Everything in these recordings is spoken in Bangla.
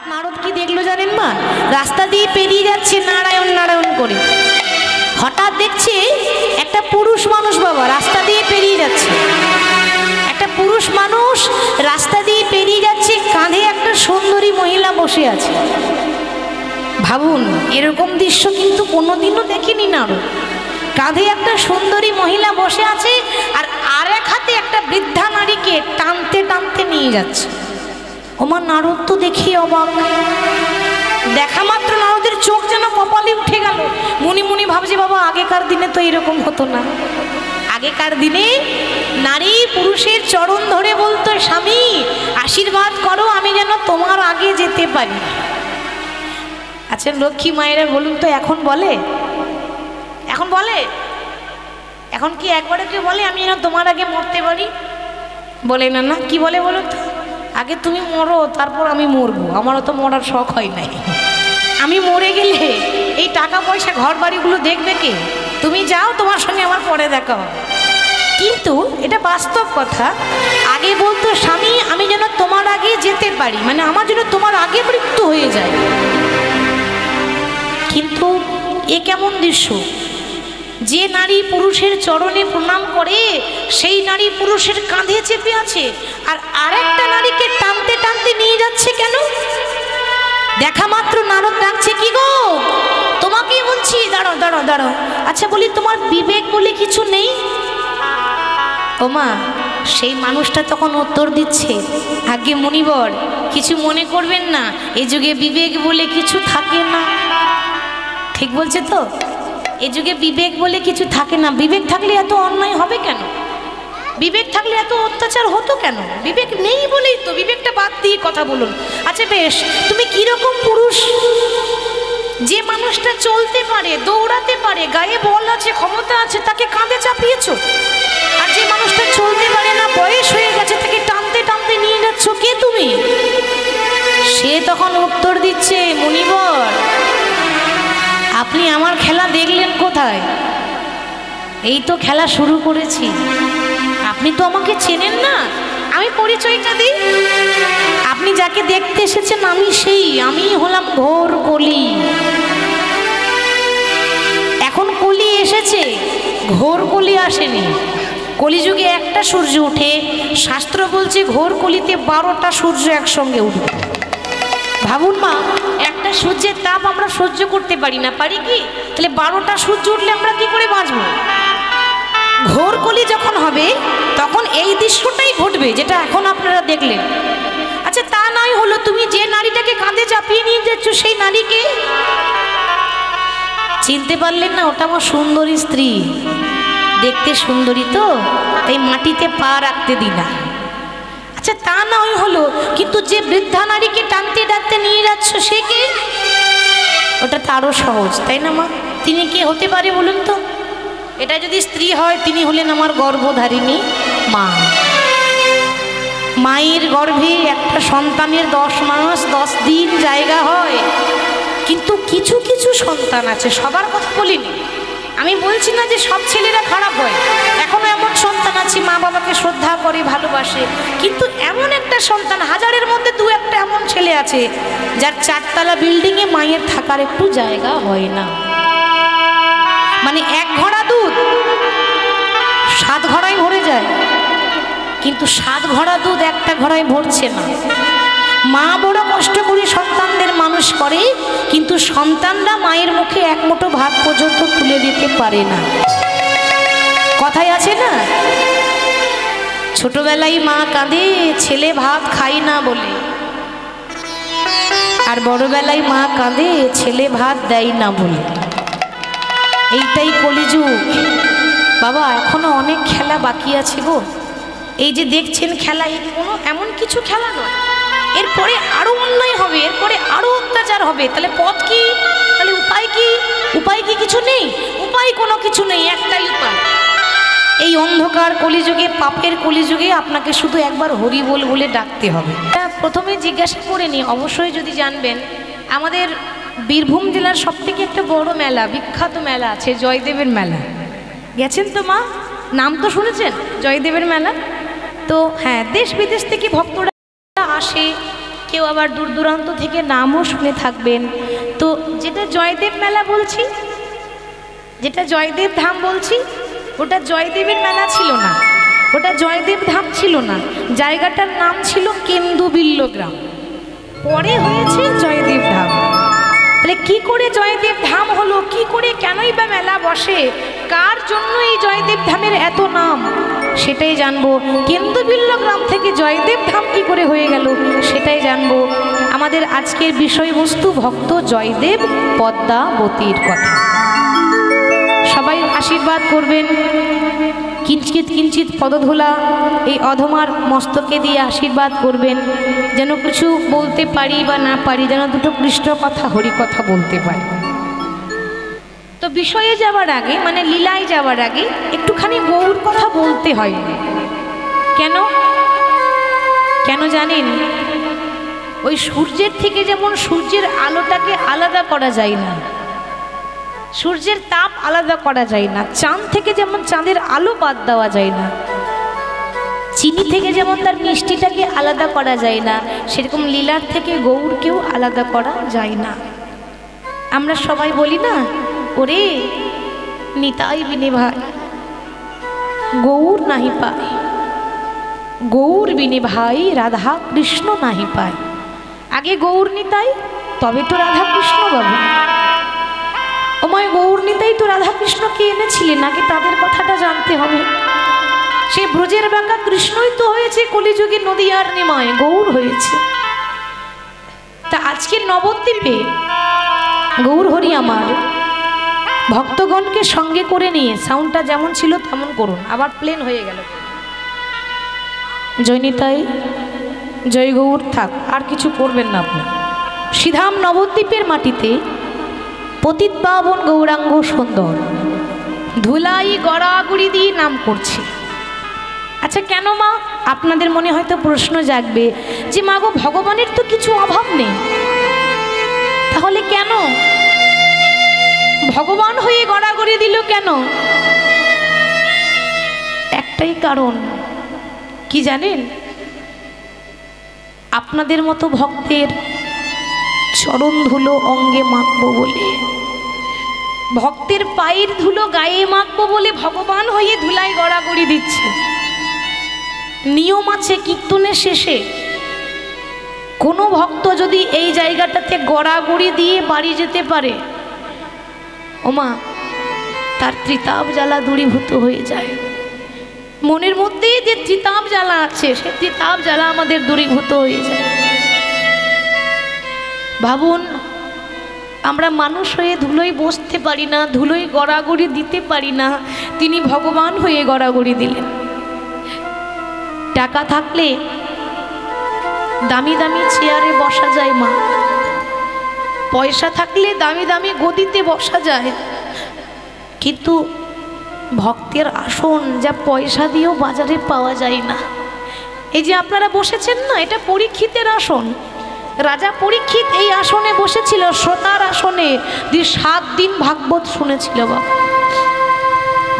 নারদ কি দেখলো জানেন মা? রাস্তা দিয়ে পেরিয়ে যাচ্ছে নারায়ণ নারায়ণ করে, হঠাৎ দেখছে একটা পুরুষ মানুষ বাবা রাস্তা দিয়ে পেরিয়ে যাচ্ছে। একটা পুরুষ মানুষ রাস্তা দিয়ে পেরিয়ে যাচ্ছে, কাঁধে একটা সুন্দরী মহিলা বসে আছে। ভাবুন, এরকম দৃশ্য কিন্তু কোনোদিনও দেখিনি নারদ। কাঁধে একটা সুন্দরী মহিলা বসে আছে আর আরেক হাতে একটা বৃদ্ধা নারীকে টানতে টানতে নিয়ে যাচ্ছে। ওমা নারদ তো দেখি অবাক। দেখা মাত্র নারদের চোখ যেন কপালে উঠে গেল। মুনি মুনি ভাবছে বাবা আগেকার দিনে তো এরকম হতো না। আগেকার দিনে নারী পুরুষের চরণ ধরে বলতো, স্বামী আশীর্বাদ করো আমি যেন তোমার আগে যেতে পারি। আচ্ছা লক্ষ্মী মায়েরা বলুন তো, এখন বলে? এখন বলে? এখন কি একবারে কেউ বলে আমি যেন তোমার আগে মরতে পারি? বলে না, না কি বলে বলুন তো? আগে তুমি মরো তারপর আমি মরবো। আমারও তো মরার শখ হয় নাই। আমি মরে গেলে এই টাকা পয়সা ঘর বাড়িগুলো দেখবে কে? তুমি যাও, তোমার সঙ্গে আমার পরে দেখা হবে। কিন্তু এটা বাস্তব কথা। আগে বলতো স্বামী আমি যেন তোমার আগে যেতে পারি, মানে আমার যেন তোমার আগে মৃত্যু হয়ে যায়। কিন্তু এ কেমন দৃশ্য? যে নারী পুরুষের চরণে প্রণাম করে সেই নারী পুরুষের কাঁধে চেপে আছে, আর আরেকটা নারীকে টানতে টানতে নিয়ে যাচ্ছে কেন? দেখা মাত্র নারদ ডাকছে, কি গো তোমাকেই বলছি, দাঁড়াও দাঁড়াও দাঁড়াও। আচ্ছা বলি তোমার বিবেক বলে কিছু নেই? ওমা সেই মানুষটা তখন উত্তর দিচ্ছে, আগে মুনিবর কিছু মনে করবেন না, এ যুগে বিবেক বলে কিছু থাকে না। ঠিক বলছে তো? এ যুগে বিবেক বলে কিছু থাকে না। বিবেক থাকলে এত অন্যায় হবে কেন? বিবেক থাকলে এত অত্যাচার হতো কেন? বিবেক নেই বলেই তো। বিবেকটা বাদ দিয়ে কথা বলুন। আচ্ছা বেশ, তুমি কিরকম পুরুষ? যে মানুষটা চলতে পারে, দৌড়াতে পারে, গায়ে বল আছে, ক্ষমতা আছে, তাকে কাঁধে চাপিয়েছো। আর যে মানুষটা চলতে পারে না, বয়স হয়ে গেছে, তাকে টানতে টানতে নিয়ে যাচ্ছ, কে তুমি? সে তখন উত্তর দিচ্ছে, মুনিবর আপনি আমার খেলা দেখলেন কোথায়? এই তো খেলা শুরু করেছি, আপনি তো আমাকে চেনেন না। আমি পরিচয়টা দিই। আপনি যাকে দেখতে এসেছেন আমি সেই, আমি হলাম ঘোর কলি। এখন কলি এসেছে, ঘোর কলি আসেনি। কলিযুগে একটা সূর্য ওঠে, শাস্ত্র বলছে ঘোর কলিতে 12টা সূর্য একসঙ্গে উঠবে। ভাবুন মা, একটা সূর্যের তাপ আমরা সহ্য করতে পারি না, পারি কি? তাহলে 12টা সূর্য উঠলে আমরা কি করে বাঁচবো? ঘোর কলি যখন হবে তখন এই দৃশ্যটাই ঘটবে যেটা এখন আপনারা দেখলেন। আচ্ছা তা নয় হলো, তুমি যে নারীটাকে কাঁধে চাপিয়ে নিয়ে যাচ্ছ সেই নারীকে চিনতে পারলেন না? ওটা আমার সুন্দরী স্ত্রী, দেখতে সুন্দরী তো তাই মাটিতে পা রাখতে দিই না। আচ্ছা তা নয় হলো, কিন্তু যে বৃদ্ধা নারীকে টানতে টানতে নিয়ে যাচ্ছ সে কে? ওটা তো আরো সহজ, তাই না মা? তিনি কে হতে পারে বলুন তো? এটা যদি স্ত্রী হয় তিনি হলেন আমার গর্ভধারিণী মা। মায়ের গর্ভে একটা সন্তানের 10 মাস 10 দিন জায়গা হয়, কিন্তু কিছু কিছু সন্তান আছে, সবার কথা বলিনি আমি, বলছি না যে সব ছেলেরা খারাপ হয়। এখনো এমন সন্তান আছে মা বাবাকে শ্রদ্ধা করে ভালোবাসে, কিন্তু এমন একটা সন্তান, হাজারের মধ্যে 2-1টা এমন ছেলে আছে যার 4তলা বিল্ডিংয়ে মায়ের থাকার একটু জায়গা হয় না। মানে 1 ঘড়া দুধ 7 ঘড়ায় ভরে যায়, কিন্তু 7 ঘড়া দুধ একটা ঘড়ায় ভরছে না। মা বড় কষ্ট করে সন্তানদের মানুষ করে, কিন্তু সন্তানরা মায়ের মুখে 1 মুঠো ভাত পর্যন্ত তুলে দিতে পারে না। কথায় আছে না, ছোটবেলায় মা কাঁদে ছেলে ভাত খাই না বলে, আর বড়বেলায় মা কাঁদে ছেলে ভাত দেয় না বলে। এইটাই কলিযুগ বাবা। এখনো অনেক খেলা বাকি আছে গো। এই যে দেখছেন খেলা, এই কোনো এমন কিছু খেলা নয়। এরপরে আরো অন্যায় হবে, এরপরে আরো অত্যাচার হবে। তাহলে পথ কি? তাহলে উপায় কি? উপায় কি কিছু নেই? উপায় কোনো কিছু নেই, একটাই উপায়। এই অন্ধকার কলিযুগে, পাপের কলিযুগে আপনাকে শুধু একবার হরি বল বলে ডাকতে হবে। প্রথমে জিজ্ঞাসা করে নি, অবশ্যই যদি জানবেন আমাদের বীরভূম জেলার সবথেকে একটা বড় মেলা, বিখ্যাত মেলা আছে, জয়দেবের মেলা। গেছেন তো মা? নাম তো শুনেছেন জয়দেবের মেলা? তো হ্যাঁ, দেশ বিদেশ থেকে ভক্তরা আসে, কেউ আবার দূর দূরান্ত থেকে নামও শুনে থাকবেন। তো যেটা জয়দেব মেলা বলছি, যেটা জয়দেব ধাম বলছি, ওটা জয়দেবের মেলা ছিল না, ওটা জয়দেব ধাম ছিল না, জায়গাটার নাম ছিল কেন্দুবিল্ল গ্রাম, পরে হয়েছে জয়দেব ধাম। তাহলে কি করে জয়দেব ধাম হলো, কি করে, কেনই বা মেলা বসে, কার জন্য এই জয়দেব ধামের এত নাম, সেটাই জানবো। কেন্দুবিল্ল গ্রাম থেকে জয়দেব ধাম কি করে হয়ে গেল সেটাই জানবো। আমাদের আজকের বিষয়বস্তু ভক্ত জয়দেব পদ্মাবতীর কথা। সবাই আশীর্বাদ করবেন, কিঞ্চিত কিঞ্চিত পদধূলা এই অধমার মস্তকে দিয়ে আশীর্বাদ করবেন, যেন কিছু বলতে পারি বা না পারি, যেন দুটো কৃষ্ণ কথা হরি কথা বলতে পারি। তো বিষয়ে যাওয়ার আগে, মানে লীলায় যাওয়ার আগে একটুখানি গৌর কথা বলতে হয়। কেন কেন জানেন? ওই সূর্যের থেকে যেমন সূর্যের আলোটাকে আলাদা করা যায় না, সূর্যের তাপ আলাদা করা যায় না, চাঁদ থেকে যেমন চাঁদের আলো বাদ দেওয়া যায় না, চিনি থেকে যেমন তার মিষ্টিটাকে আলাদা করা যায় না, সেরকম লীলার থেকে গৌরকেও আলাদা করা যায় না। আমরা সবাই বলি না, ওরে নিতাই বিনে ভাই গৌর নাহি পায়, গৌর বিনে ভাই রাধা কৃষ্ণ নাহি পায়। আগে গৌর নিতাই, তবে তো রাধা কৃষ্ণ বাবু। ওময় গৌর নিতাই তো রাধা কৃষ্ণকে এনেছিলেন, আগে তাদের কথাটা জানতে হবে। সে ব্রজের বাঁকা কৃষ্ণই তো হয়েছে কলিযুগে নদীয়ার নিমায় গৌর হয়েছে। তা আজকে নবদ্বীপে গৌর হরি আমার ভক্তগণকে সঙ্গে করে নিয়ে, সাউন্ডটা যেমন ছিল তেমন করুন, আবার প্লেন হয়ে গেল। জয় নিতাই, জয় গৌর, থাক, আর কিছু করবেন না আপনি। শ্রীধাম নবদ্বীপের মাটিতে পতিত পাবন গৌরাঙ্গ সুন্দর ধুলাই গড়াগড়ি দিয়ে নাম করছে। আচ্ছা কেন মা? আপনাদের মনে হয়তো প্রশ্ন জাগবে যে মা গো, ভগবানের তো কিছু অভাব নেই, তাহলে কেন ভগবান হয়ে গড়াগড়ি দিল কেন? একটাই কারণ, কি জানেন? আপনাদের মতো ভক্তের চরণ ধুলো অঙ্গে মাখবো বলে, ভক্তের পায়ের ধুলো গায়ে মাখবো বলে ভগবান হয়ে ধুলায় গড়াগড়ি দিচ্ছে। নিয়ম আছে, কীর্তনের শেষে কোনো ভক্ত যদি এই জায়গাটাতে গড়াগড়ি দিয়ে বাড়ি যেতে পারে, ওমা তার ত্রিতাপ জ্বালা দূরীভূত হয়ে যায়। মনের মধ্যে যে ত্রিতাপ জ্বালা আছে, সে ত্রিতাপ জ্বালা আমাদের দূরীভূত হয়ে যায়। ভাবুন, আমরা মানুষ হয়ে ধুলোয় বসতে পারি না, ধুলোয় গড়াগড়ি দিতে পারি না, তিনি ভগবান হয়ে গড়াগড়ি দিলেন। টাকা থাকলে দামি দামি চেয়ারে বসা যায় মা, পয়সা থাকলে দামি দামি গদিতে বসা যায়, কিন্তু ভক্তের আসন যা পয়সা দিয়েও বাজারে পাওয়া যায় না। এই যে আপনারা বসেছেন না, এটা পরীক্ষিতের আসন। রাজা পরীক্ষিত এই আসনে বসেছিল, শ্রোতার আসনে, 7 দিন ভাগবত শুনেছিল। বাবা,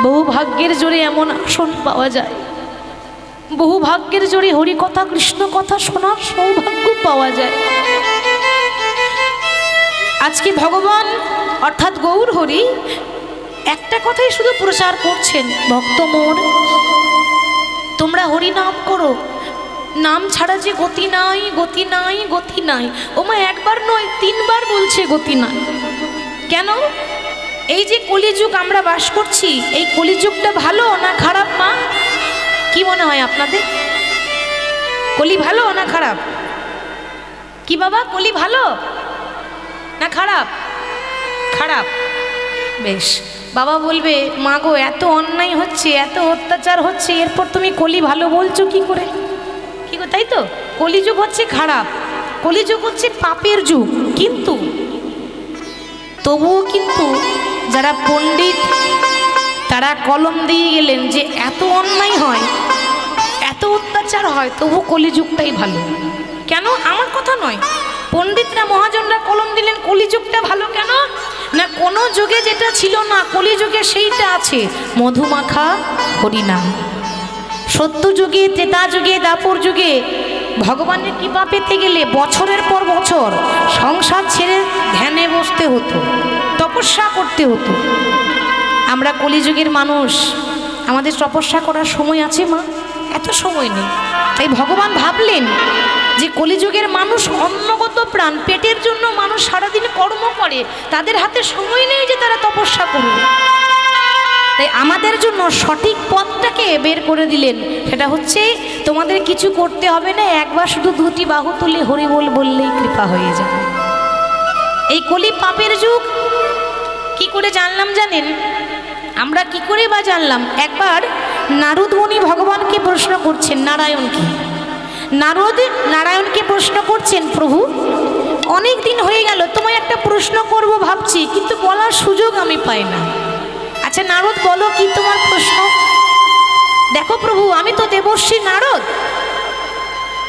বহু ভাগ্যের জোরে এমন আসন পাওয়া যায়, বহু ভাগ্যের জোরে হরিকথা কৃষ্ণ কথা শোনার সৌভাগ্য পাওয়া যায়। আজকে ভগবান অর্থাৎ গৌর হরি একটা কথাই শুধু প্রচার করছেন, ভক্ত মোর তোমরা হরি নাম করো, নাম ছাড়া যে গতি নাই, গতি নাই, গতি নাই। ওমা একবার নয় 3 বার বলছে গতি নাই। কেন? এই যে কলিযুগ আমরা বাস করছি, এই কলিযুগটা ভালো না খারাপ মা? কি মনে হয় আপনাদের? কলি ভালো না খারাপ? কি বাবা, কলি ভালো না খারাপ? খারাপ। বেশ, বাবা বলবে মা গো, এত অন্যায় হচ্ছে, এত অত্যাচার হচ্ছে, এরপর তুমি কলি ভালো বলছো কি করে? কি গো, তাই তো? কলিযুগ হচ্ছে খারাপ, কলিযুগ হচ্ছে পাপের যুগ। কিন্তু তবুও কিন্তু যারা পণ্ডিত তারা কলম দিয়ে গেলেন যে এত অন্যায় হয়, এত অত্যাচার হয়, তবু কলিযুগটাই ভালো। কেন? আমার কথা নয়, পণ্ডিতরা মহাজনরা কলম দিলেন কলিযুগটা ভালো। কেন না, কোনো যুগে যেটা ছিল না কলিযুগে সেইটা আছে, মধুমাখা হরিনাম। সত্য যুগে, ত্রেতা যুগে, দাপর যুগে ভগবানের কৃপা পেতে গেলে বছরের পর বছর সংসার ছেড়ে ধ্যানে বসতে হতো, তপস্যা করতে হতো। আমরা কলিযুগের মানুষ, আমাদের তপস্যা করার সময় আছে মা? এত সময় নেই। তাই ভগবান ভাবলেন যে কলিযুগের মানুষ অন্নগত প্রাণ, পেটের জন্য মানুষ সারাদিন কর্ম করে, তাদের হাতে সময় নেই যে তারা তপস্যা করবে। তাই আমাদের জন্য সঠিক পথটাকে বের করে দিলেন। সেটা হচ্ছে তোমাদের কিছু করতে হবে না, একবার শুধু দুটি বাহু তুলে হরি বল বললেই কৃপা হয়ে যাবে। এই কলি পাপের যুগ কি করে জানলাম জানেন? আমরা কি করে বা জানলাম? একবার নারদ মুনি ভগবানকে প্রশ্ন করছেন, নারায়ণকে। নারদ নারায়ণকে প্রশ্ন করছেন, প্রভু অনেক দিন হয়ে গেল, তোমায় একটা প্রশ্ন করব ভাবছি, কিন্তু বলার সুযোগ আমি পাই না। আচ্ছা নারদ বলো, কি তোমার প্রশ্ন? দেখো প্রভু, আমি তো দেবর্ষি নারদ,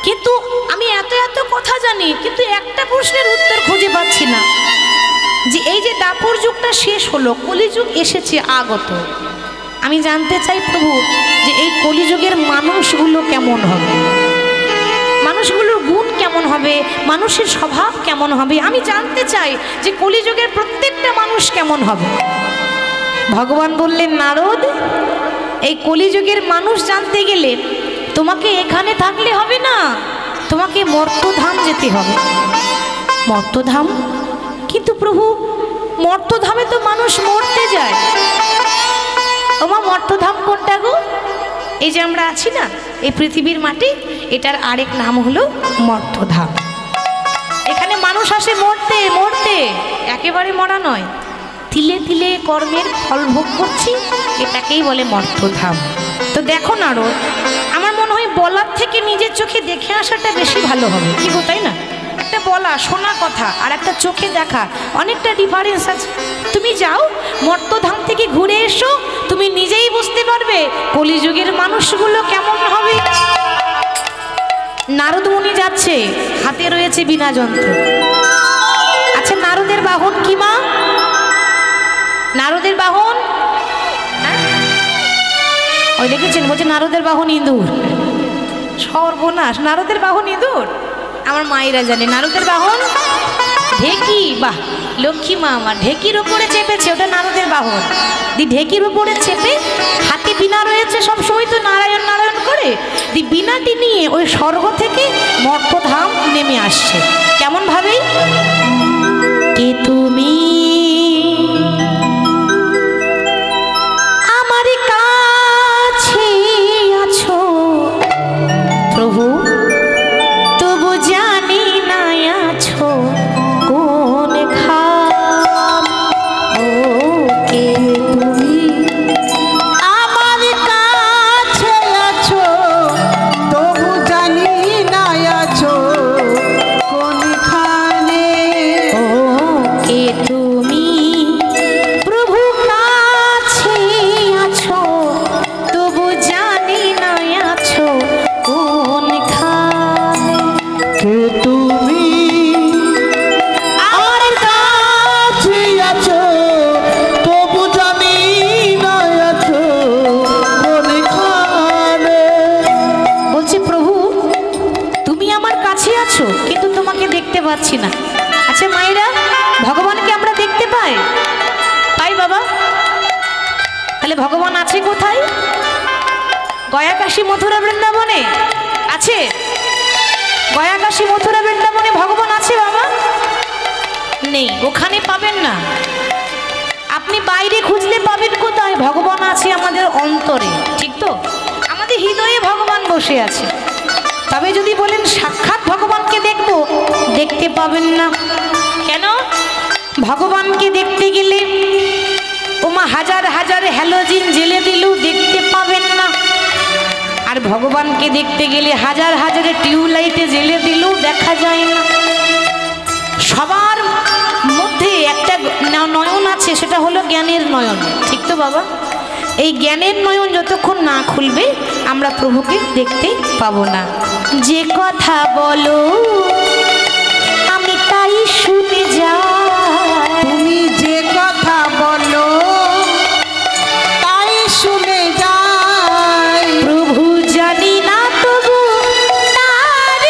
কিন্তু আমি এত এত কথা জানি, কিন্তু একটা প্রশ্নের উত্তর খুঁজে পাচ্ছি না। যে এই যে দাপর যুগটা শেষ হলো, কলিযুগ এসেছে আগত, আমি জানতে চাই প্রভু যে এই কলিযুগের মানুষগুলো কেমন হবে, মানুষগুলোর গুণ কেমন হবে, মানুষের স্বভাব কেমন হবে, আমি জানতে চাই যে কলিযুগের প্রত্যেকটা মানুষ কেমন হবে। ভগবান বললেন, নারদ এই কলিযুগের মানুষ জানতে গেলে তোমাকে এখানে থাকলে হবে না, তোমাকে মর্তধাম যেতে হবে। মর্তধাম? কিন্তু প্রভু মর্তধামে তো মানুষ মরতে যায়। ওমা মর্তধাম কোনটা গো? এই যে আমরা আছি না, এই পৃথিবীর মাটি, এটার আরেক নাম হলো মর্তধাম। এখানে মানুষ আসে মরতে মরতে, একেবারে মরা নয়, তিলে তিলে কর্মের ফল ভোগ করছি, এটাকেই বলে মর্তধাম। তো দেখো নারদ, আমার মনে হয় বলার থেকে নিজের চোখে দেখে আসাটা বেশি ভালো হবে, কি গো তাই না? একটা বলা শোনা কথা আর একটা চোখে দেখা অনেকটা ডিফারেন্স আছে। তুমি যাও মর্তধাম থেকে ঘুরে এসো, তুমি নিজেই বুঝতে পারবে কলিযুগের মানুষগুলো কেমন হবে। নারদ মুনি যাচ্ছে, হাতে রয়েছে বীণা যন্ত্র। আচ্ছা নারদের বাহন কি মা? নারদের বাহন ওই দেখেছেন, বলছে নারদের বাহন ইঁদুর। সর্বনাশ, নারদের বাহন ইঁদুর? আমার মায়েরা জানে নারদের বাহন ঢেকি। বাহ, লক্ষ্মী মা আমার, ঢেকির উপরে চেপেছে, ওটা নারদের বাহন। দি ঢেকির উপরে চেপে হাতে বীণা রয়েছে, সবসময় তো নারায়ণ নারায়ণ করে, দি বীণাটি নিয়ে ওই স্বর্গ থেকে মর্তধাম নেমে আসছে। কেমন ভাবে? কে তুমি আমার কাছে আছো প্রভু, তবু জানি না আছো কোন খাম। ও কে তুমি আমার কাছে আছো, তবু জানি না আছো কোনখানে। ও কে তুমি প্রভু কাছে আছো, তবু জানি না আছো কোনখানে। কে তুমি আমার কাছে আছো, তবু জানি না আছো কোনখানে। বলছে প্রভু তুমি আমার কাছে আছো, কিন্তু তোমাকে দেখতে পাচ্ছি না। আচ্ছা মায়েরা, ভগবানকে আমরা দেখতে পাই? পাই বাবা? তাহলে ভগবান আছে কোথায়? গয়া কাশী মথুরা বৃন্দাবনে আছে? গয়া কাশী মথুরা বৃন্দাবনে ভগবান আছে বাবা? নেই, ওখানে পাবেন না। আপনি বাইরে খুঁজলে পাবেন কোথায়? ভগবান আছে আমাদের অন্তরে, ঠিক তো? আমাদের হৃদয়ে ভগবান বসে আছে। তবে যদি বলেন সাক্ষাৎ ভগবানকে দেখব, দেখতে পাবেন না। কেন? ভগবানকে দেখতে গেলে ওমা হাজার হাজার হ্যালোজিন জেলে দিলেও দেখতে পাবেন না। আর ভগবানকে দেখতে গেলে হাজার হাজার টিউবলাইটে জেলে দিলেও দেখা যায় না। সবার মধ্যে একটা নয়ন আছে, সেটা হলো জ্ঞানের নয়ন, ঠিক তো বাবা? এই জ্ঞানের নয়ন যতক্ষণ না খুলবে আমরা প্রভুকে দেখতে পাবো না। যে কথা বলো আমি তাই শুনে যাই, তুমি যে কথা বলো তাই শুনে যাই। প্রভু জানি না তবু তার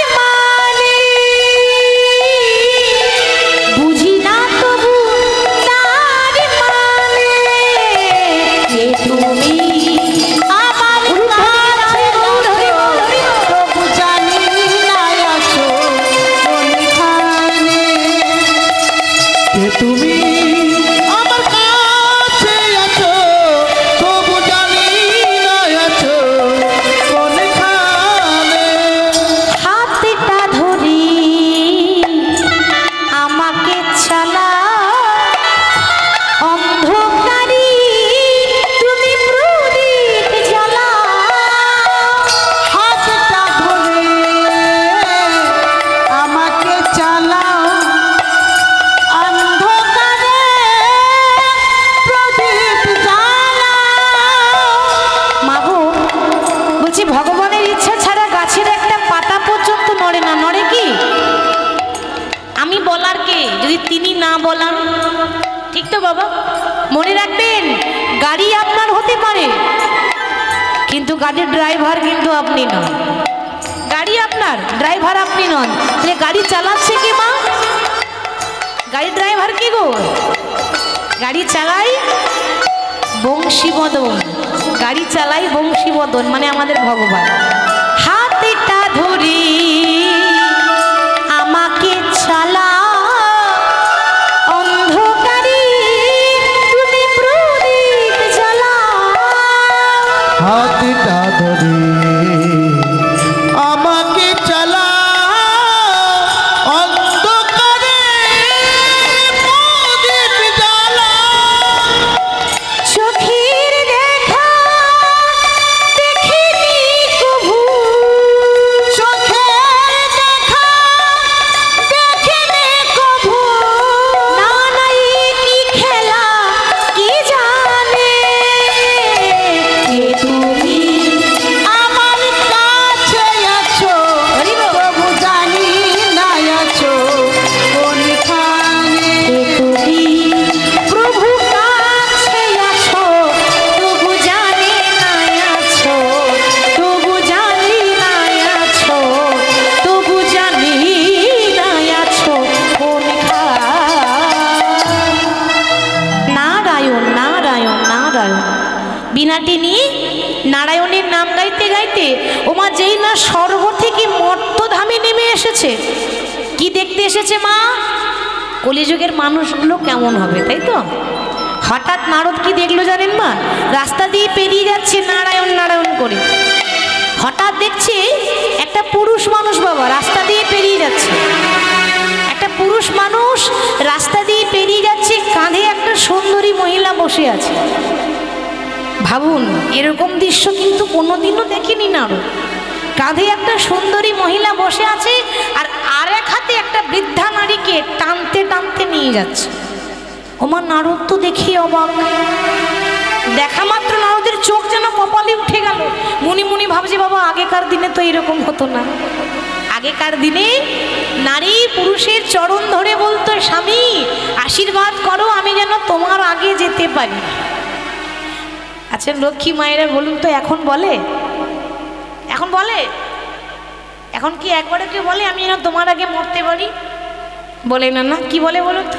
বলবার কে যদি তিনি না বলান? ঠিক তো বাবা? মনে রাখবেন, গাড়ি আপনার হতে পারে কিন্তু গাড়ির ড্রাইভার কিন্তু আপনি নন। গাড়ি আপনার, ড্রাইভার আপনি নন। তাহলে গাড়ি চালাচ্ছে কে মা? গাড়ির ড্রাইভার কে গো? গাড়ি চালাই বংশীবদন, গাড়ি চালাই বংশীবদন মানে আমাদের ভগবান। হাতটা ধরে আমাকে চালা, অন্ধকারে তুমি প্রদীপ জ্বালা। হাতটা ধরে আমাকে চালা, অন্ধকারে প্রদীপ জ্বালা। চোখের দেখা দেখিনি কভু, চোখের দেখা দেখিনি কভু। না নাই কি খেলা কি জানে কে তুমি আমার কাছে আছো, তবু জানি না আছো কোনখানে। কে তুমি প্রভু কাছে আছো তবু জানি না আছো, তবু জানি না আছো, তবু জানি না আছো কোনখানে। নারায়ণ নারায়ণ নারায়ণ। বিনাটি নিয়ে নারায়ণের নাম গাইতে গাইতে ওমা যেই না স্বর্গ থেকে মর্তধামে নেমে এসেছে। কি দেখতে এসেছে মা? কলিযুগের মানুষগুলো কেমন হবে, তাই তো? হঠাৎ নারদ কি দেখলো জানেন মা? রাস্তা দিয়ে পেরিয়ে যাচ্ছে নারায়ণ নারায়ণ করে। হঠাৎ দেখছে একটা পুরুষ মানুষ বাবা রাস্তা দিয়ে পেরিয়ে যাচ্ছে। একটা পুরুষ মানুষ রাস্তা দিয়ে পেরিয়ে যাচ্ছে, কাঁধে একটা সুন্দরী মহিলা বসে আছে। ভাবুন, এরকম দৃশ্য কিন্তু কোনোদিনও দেখিনি নারদ। কাঁধে একটা সুন্দরী মহিলা বসে আছে আর আরেক হাতে একটা বৃদ্ধা নারীকে টানতে টানতে নিয়ে যাচ্ছে। ওমা নারদ তো দেখি অবাক। দেখা মাত্র নারদের চোখ যেন কপালে উঠে গেল। মুনি মুনি ভাবছে বাবা আগেকার দিনে তো এরকম হতো না। আগেকার দিনে নারী পুরুষের চরণ ধরে বলতো, স্বামী আশীর্বাদ করো আমি যেন তোমার আগে যেতে পারি। আচ্ছা লক্ষ্মী মায়েরা বলুন তো এখন বলে? এখন বলে? এখন কি একবারে কেউ বলে আমি যেন তোমার আগে মরতে পারি? বলে না না? কি বলে বলুন তো?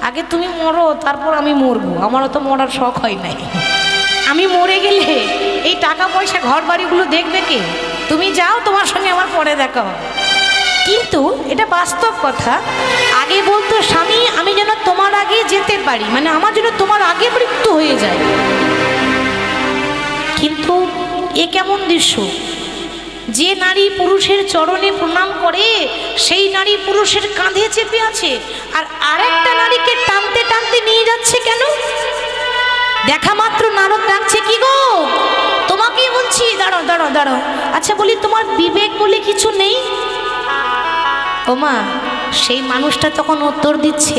আগে তুমি মরো তারপর আমি মরবো। আমারও তো মরার শখ হয় নাই। আমি মরে গেলে এই টাকা পয়সা ঘর বাড়িগুলো দেখবে কে? তুমি যাও, তোমার সঙ্গে আমার পরে দেখা হবে। কিন্তু এটা বাস্তব কথা। আগে বলতো স্বামী আমি যেন তোমার আগে যেতে পারি, মানে আমার যেন তোমার আগে মৃত্যু হয়ে যায়। কিন্তু এ কেমন দৃশ্য? যে নারী পুরুষের চরণে প্রণাম করে সেই নারী পুরুষের কাঁধে চেপে আছে, আর আরেকটা নারীকে টানতে টানতে নিয়ে যাচ্ছে কেন? দেখা মাত্র নারদ ডাকছে, কি গো তোমাকেই বলছি, দাঁড়াও দাঁড়াও দাঁড়াও। আচ্ছা বলি তোমার বিবেক বলে কিছু নেই? ওমা সেই মানুষটা তখন উত্তর দিচ্ছে,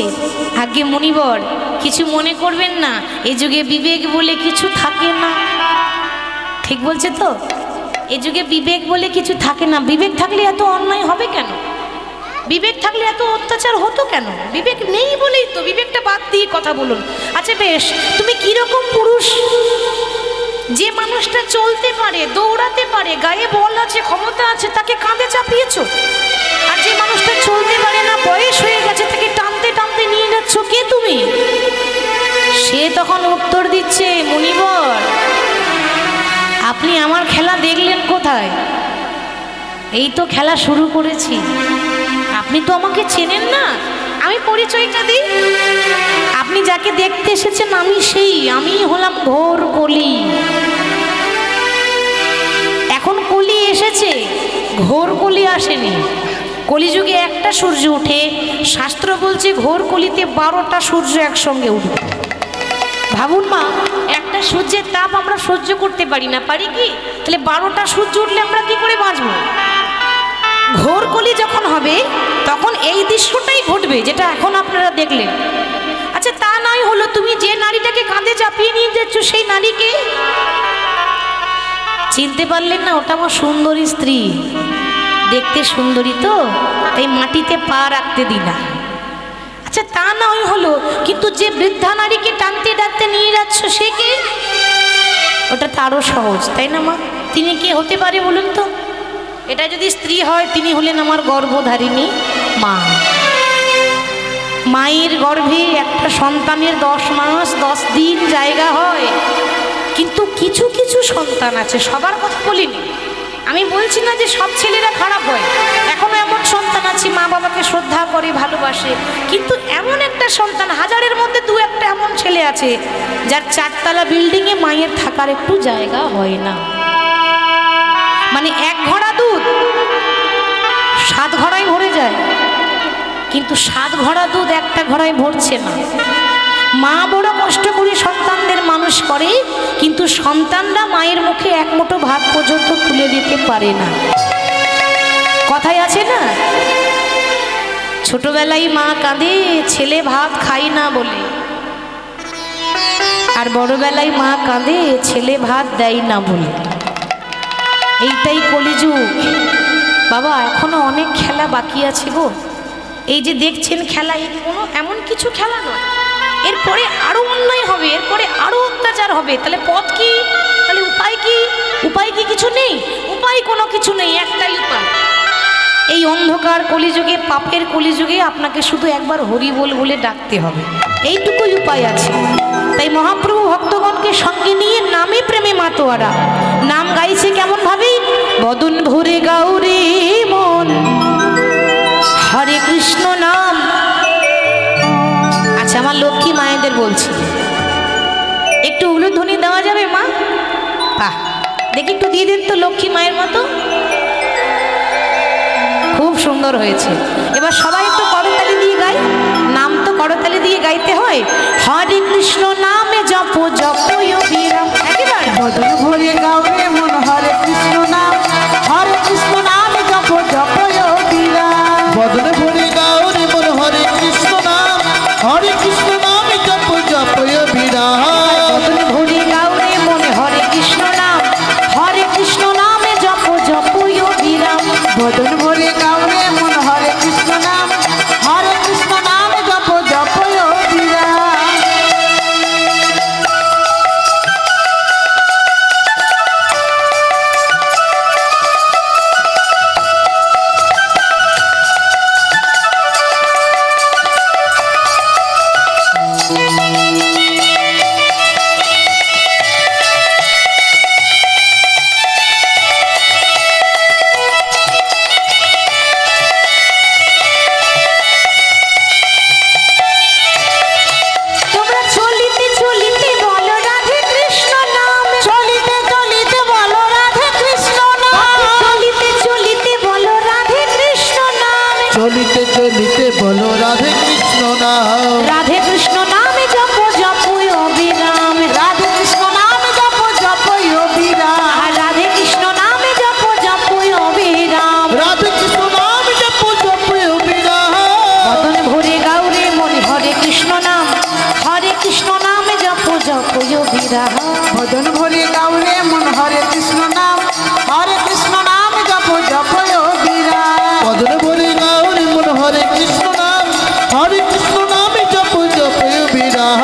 আগে মুনিবর কিছু মনে করবেন না, এ যুগে বিবেক বলে কিছু থাকে না। ঠিক বলছে তো? এ যুগে বিবেক বলে কিছু থাকে না। বিবেক থাকলে এত অন্যায় হবে কেন? বিবেক থাকলে এত অত্যাচার হতো কেন? বিবেক নেই বলেই তো। বিবেকটা বাদ দিয়ে কথা বলুন। আচ্ছা বেশ, তুমি কিরকম পুরুষ? যে মানুষটা চলতে পারে, দৌড়াতে পারে, গায়ে বল আছে, ক্ষমতা আছে, তাকে কাঁধে চাপিয়েছো। আর যে মানুষটা চলতে পারে না, বয়স হয়ে গেছে, তাকে টানতে টানতে নিয়ে যাচ্ছ, কে তুমি? সে তখন উত্তর দিচ্ছে, মুনিবর আপনি আমার খেলা দেখলেন কোথায়? এই তো খেলা শুরু করেছি। আপনি তো আমাকে চেনেন না। আমি পরিচয়টা দিই। আপনি যাকে দেখতে এসেছেন আমি সেই, আমি হলাম ঘোর কলি। এখন কলি এসেছে, ঘোর কলি আসেনি। কলিযুগে একটা সূর্য ওঠে, শাস্ত্র বলছে ঘোর কলিতে 12টা সূর্য একসঙ্গে উঠবে। ভাবুন মা, একটা সূর্যের তাপ আমরা সহ্য করতে পারি না, পারি কি? তাহলে 12টা সূর্য উঠলে আমরা কি করে বাঁচবো? ঘোর কলি যখন হবে তখন এই দৃশ্যটাই ঘটবে যেটা এখন আপনারা দেখলেন। আচ্ছা তা নয় হলো, তুমি যে নারীটাকে কাঁধে চাপিয়ে নিয়ে যাচ্ছ সেই নারীকে চিনতে পারলেন না? ওটা আমার সুন্দরী স্ত্রী। দেখতে সুন্দরী তো, তাই মাটিতে পা রাখতে দিই না। কিন্তু যে বৃদ্ধা নারীকে টানতে টানতে নিয়ে যাচ্ছ সে কে? ওটা তো আরো সহজ, তাই না মা? তিনি কে হতে পারে বলুন তো? এটা যদি স্ত্রী হয় তিনি হলেন আমার গর্ভধারিণী মা। মায়ের গর্ভে একটা সন্তানের 10 মাস 10 দিন জায়গা হয়, কিন্তু কিছু কিছু সন্তান আছে, সবার কথা বলিনি আমি, বলছি না যে সব ছেলেরা খারাপ হয়, এখনো এমন সন্তান আছে মা বাবাকে শ্রদ্ধা করে ভালোবাসে, কিন্তু এমন একটা সন্তান, হাজারের মধ্যে 2-1টা এমন ছেলে আছে যার 4তলা বিল্ডিংয়ে মায়ের থাকার একটু জায়গা হয় না। মানে 1 ঘড়া দুধ 7 ঘড়ায় ভরে যায়, কিন্তু 7 ঘড়া দুধ একটা ঘড়ায় ভরছে না। মা বড় কষ্ট করে সন্তানদের মানুষ করে, কিন্তু সন্তানরা মায়ের মুখে 1 মুঠো ভাত পর্যন্ত তুলে দিতে পারে না। কথায় আছে না, ছোটবেলায় মা কাঁদে ছেলে ভাত খাই না বলে, আর বড়বেলায় মা কাঁদে ছেলে ভাত দেয় না বলে। এইটাই কলিযুগ বাবা। এখনো অনেক খেলা বাকি আছে গো। এই যে দেখছেন খেলা, এই কোনো এমন কিছু খেলা নয়, এরপরে আরো অন্যায় হবে, এরপরে আরো অত্যাচার হবে। তাহলে পথ কি? তাহলে উপায় কি? উপায় কি কিছু নেই? উপায় কোনো কিছু নেই, একটাই উপায়। এই অন্ধকার কলিযুগে, পাপের কলিযুগে আপনাকে শুধু একবার হরি বল বলে ডাকতে হবে, এইটুকুই উপায় আছে। তাই মহাপ্রভু ভক্তগণকে সঙ্গে নিয়ে নামে প্রেমে মাতোয়ারা। নাম গাইছে কেমন ভাবে? বদন ভরে গাউরে মন হরে কৃষ্ণ নাম। আচ্ছা, আমার লক্ষ্মী মায়েদের বলছি, একটু উলুধ্বনি দেওয়া যাবে মা? বাহ, দেখি একটু দিয়ে দিন তো লক্ষ্মী মায়ের মতো। খুব সুন্দর হয়েছে। এবার সবাই একটু করতালি দিয়ে গাই। নাম তো করতালি দিয়ে গাইতে হয়। হরে কৃষ্ণ নামে জপ জপ বিরাম। একেবারে বদন ভরে গাওরে মন হরে কৃষ্ণ নাম, হরে কৃষ্ণ নামে জপ জপ বিরাম। বদন ভরে গাওরে মন হরে কৃষ্ণ নাম, হরে কৃষ্ণ নামে জপ জপ বিরাম। বদন ভরে গাউরে মনে হরে কৃষ্ণ নাম, হরে কৃষ্ণ নামে জপ জপ বিরাম। বদন ভরে গাওরে মন হরে কৃষ্ণ নাম, হরে কৃষ্ণ নামে জপ জপ বিরাম। তোমরা চলিতে চলিতে বলো রাধে কৃষ্ণ নাম, চলিতে চলিতে বলো রাধে কৃষ্ণ নাম, চলিতে চলিতে বলো রাধে কৃষ্ণ নাম। চলিতে চলিতে বলো রাধে কৃষ্ণ নাম, রাধে কৃষ্ণ নামে জপ জপ অবিরাম। রাধে কৃষ্ণ নামে জপ জপ বিরাম। আর রাধে কৃষ্ণ নামে জপ জপ অবিরাম। রাধে কৃষ্ণ নাম জপ জপ বিরাম। বদন ভরে গাউরে মনে হরে কৃষ্ণ নাম, হরে কৃষ্ণ নামে জপ জপ অবিরাম। বদন ভরে গাওরে মন হরে কৃষ্ণ নাম, হরে কৃষ্ণ নামে জপ জপ বিরাম। বদন ভরে গাওরে মন হরে কৃষ্ণ নাম, হরে কৃষ্ণ নামে জপ জপ বিরাম।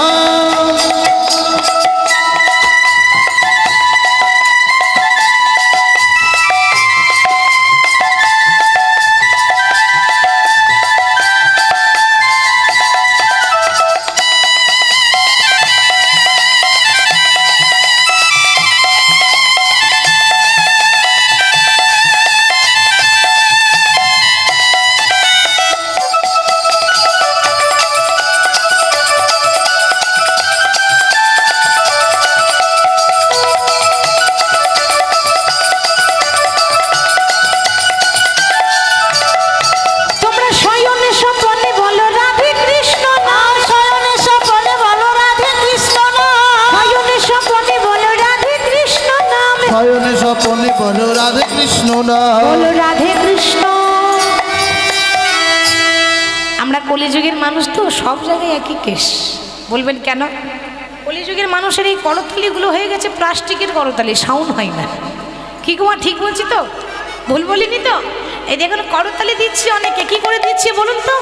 তোমরা শয়নে স্বপনে বলো রাধে কৃষ্ণ নাম, শয়নে স্বপনে বলো রাধে কৃষ্ণ নাম, শয়নে স্বপনে বলো রাধে কৃষ্ণ নাম, শয়নে স্বপনে বলো রাধে কৃষ্ণ নাম। বলো রাধে কৃষ্ণ। আমরা কলিযুগের মানুষ তো, সব জায়গায় একই কেস। বলবেন কেন? কলিযুগের মানুষের এই করতালিগুলো হয়ে গেছে প্লাস্টিকের করতালি, সাউন্ড হয় না। কি গো মা, ঠিক বলছি তো? ভুল বলিনি তো? এই দেখুন করতালি দিচ্ছি অনেকে, কি করে দিচ্ছি বলুন তো?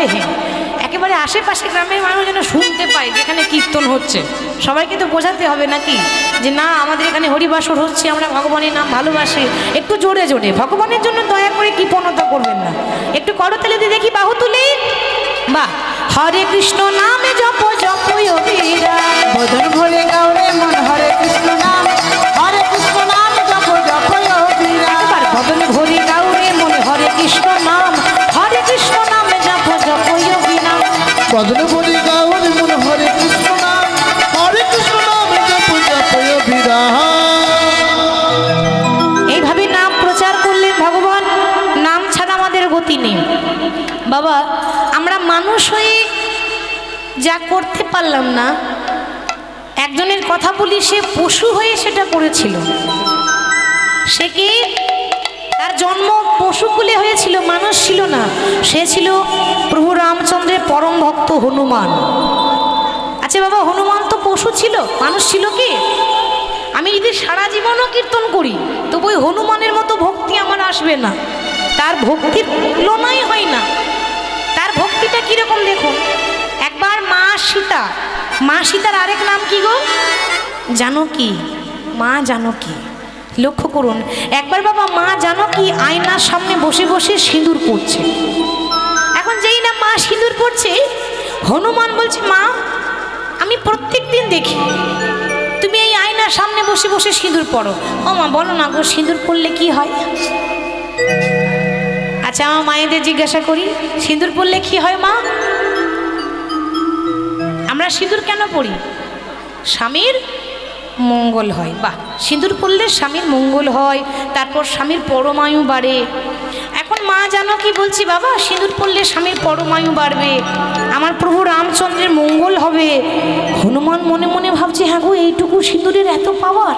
হবে, একেবারে আশেপাশে গ্রামের মানুষ যেন শুনতে পায় যেখানে কীর্তন হচ্ছে। সবাইকে তো বোঝাতে হবে নাকি যে না আমাদের এখানে হরিবাসর হচ্ছে, আমরা ভগবানের নাম ভালোবাসি। একটু জোরে জোরে ভগবানের জন্য দয়া করে কৃপণতা করবেন না, একটু করতালি দিয়ে দেখি বাহু তুলে। বাহ, হরে কৃষ্ণ নামে জপ জপ অবিরা, বদন ভরে গাওরে মন হরে কৃষ্ণ নাম, হরে কৃষ্ণ নাম জপ জপ অবিরা। একবার বদন ভরে গাওরে মন হরে কৃষ্ণ নাম, হরে কৃষ্ণ নামে জপ জপ অবিরা। বদন ভরে গাওরে মন হরে কৃষ্ণ নাম, হরে কৃষ্ণ নাম জপ জপ অবিরাম। এইভাবে নাম প্রচার করলেন ভগবান। নাম ছাড়া আমাদের গতি নেই বাবা। আমরা মানুষ হয়ে যা করতে পারলাম না, একজনের কথা বলি সে পশু হয়ে সেটা করেছিল। সে কি তার জন্ম পশুকুলে হয়েছিল, মানুষ ছিল না। সে ছিল প্রভু রামচন্দ্রের পরম ভক্ত হনুমান। আচ্ছা বাবা, হনুমান তো পশু ছিল, মানুষ ছিল কি? আমি যদি সারা জীবনও কীর্তন করি তবু ওই হনুমানের মতো ভক্তি আমার আসবে না। তার ভক্তির তুলনাই হয় না। তার ভক্তিটা কীরকম দেখুন। একবার মা সীতা, মা সীতার আরেক নাম কি গো? জানকী, মা জানকী। লক্ষ্য করুন, একবার বাবা মা জানকী আয়নার সামনে বসে বসে সিঁদুর পড়ছে। এখন যেই না মা সিঁদুর পড়ছে, হনুমান বলছে মা আমি প্রত্যেক দিন দেখি তুমি এই আয়নার সামনে বসে বসে সিঁদুর পড়ো। ও মা বলো না গো, সিঁদুর পড়লে কি হয়? আচ্ছা আমার মায়েদের জিজ্ঞাসা করি, সিঁদুর পড়লে কি হয় মা? আমরা সিঁদুর কেন পড়ি? স্বামীর মঙ্গল হয়। বাহ, সিঁদুর পড়লে স্বামীর মঙ্গল হয়, তারপর স্বামীর পরমায়ু বাড়ে। এখন মা জানো কি বলছি বাবা, সিঁদুর পড়লে স্বামীর পরমায়ু বাড়বে, আমার প্রভু রামচন্দ্রের মঙ্গল হবে। হনুমান মনে মনে ভাবছে হ্যাঁ গো, এইটুকু সিঁদুরের এত পাওয়ার,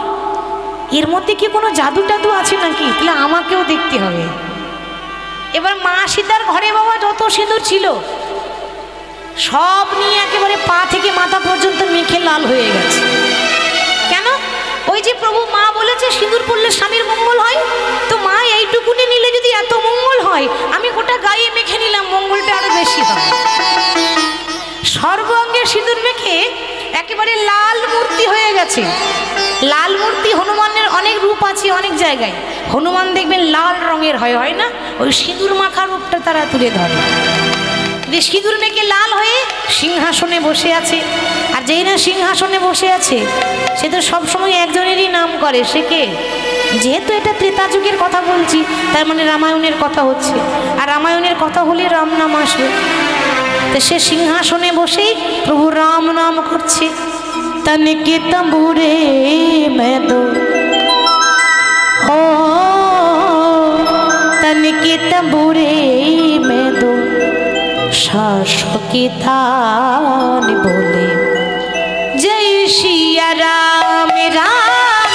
এর মধ্যে কি কোনো জাদু টাদু আছে নাকি? তাহলে আমাকেও দেখতে হবে। এবার মা সীতার ঘরে বাবা যত সিঁদুর ছিল সব নিয়ে একেবারে পা থেকে মাথা পর্যন্ত মেখে লাল হয়ে গেছে। কেন? ওই যে প্রভু মা বলেছে সিঁদুর পড়লে স্বামীর মঙ্গল হয়, তো মা এইটুকুনি নিলে যদি এত মঙ্গল হয়, আমি গোটা গায়ে মেখে নিলাম, মঙ্গলটা আরো বেশি হয়। সর্বাঙ্গে সিঁদুর মেখে একেবারে লাল মূর্তি হয়ে গেছে। লাল মূর্তি হনুমানের অনেক রূপ আছে অনেক জায়গায়। হনুমান দেখবেন লাল রঙের হয়, হয় না? ওই সিঁদুর মাখা রূপটা তারা তুলে ধরে। যে সিঁদুর মেখে লাল হয়ে সিংহাসনে বসে আছে। আর যেই না সিংহাসনে বসে আছে সে তো সবসময় একজনেরই নাম করে। সে কে? যেহেতু এটা ত্রেতা যুগের কথা বলছি, তার মানে রামায়ণের কথা হচ্ছে। আর রামায়ণের কথা হলে রাম নাম আসবে। তো সে সিংহাসনে বসেই প্রভু রাম নাম করছে। তনকে তম্বুরে মেদো ও তনকে তম্বুরে মেদো শাসকি তান বলে জয় শিয়া রাম রাম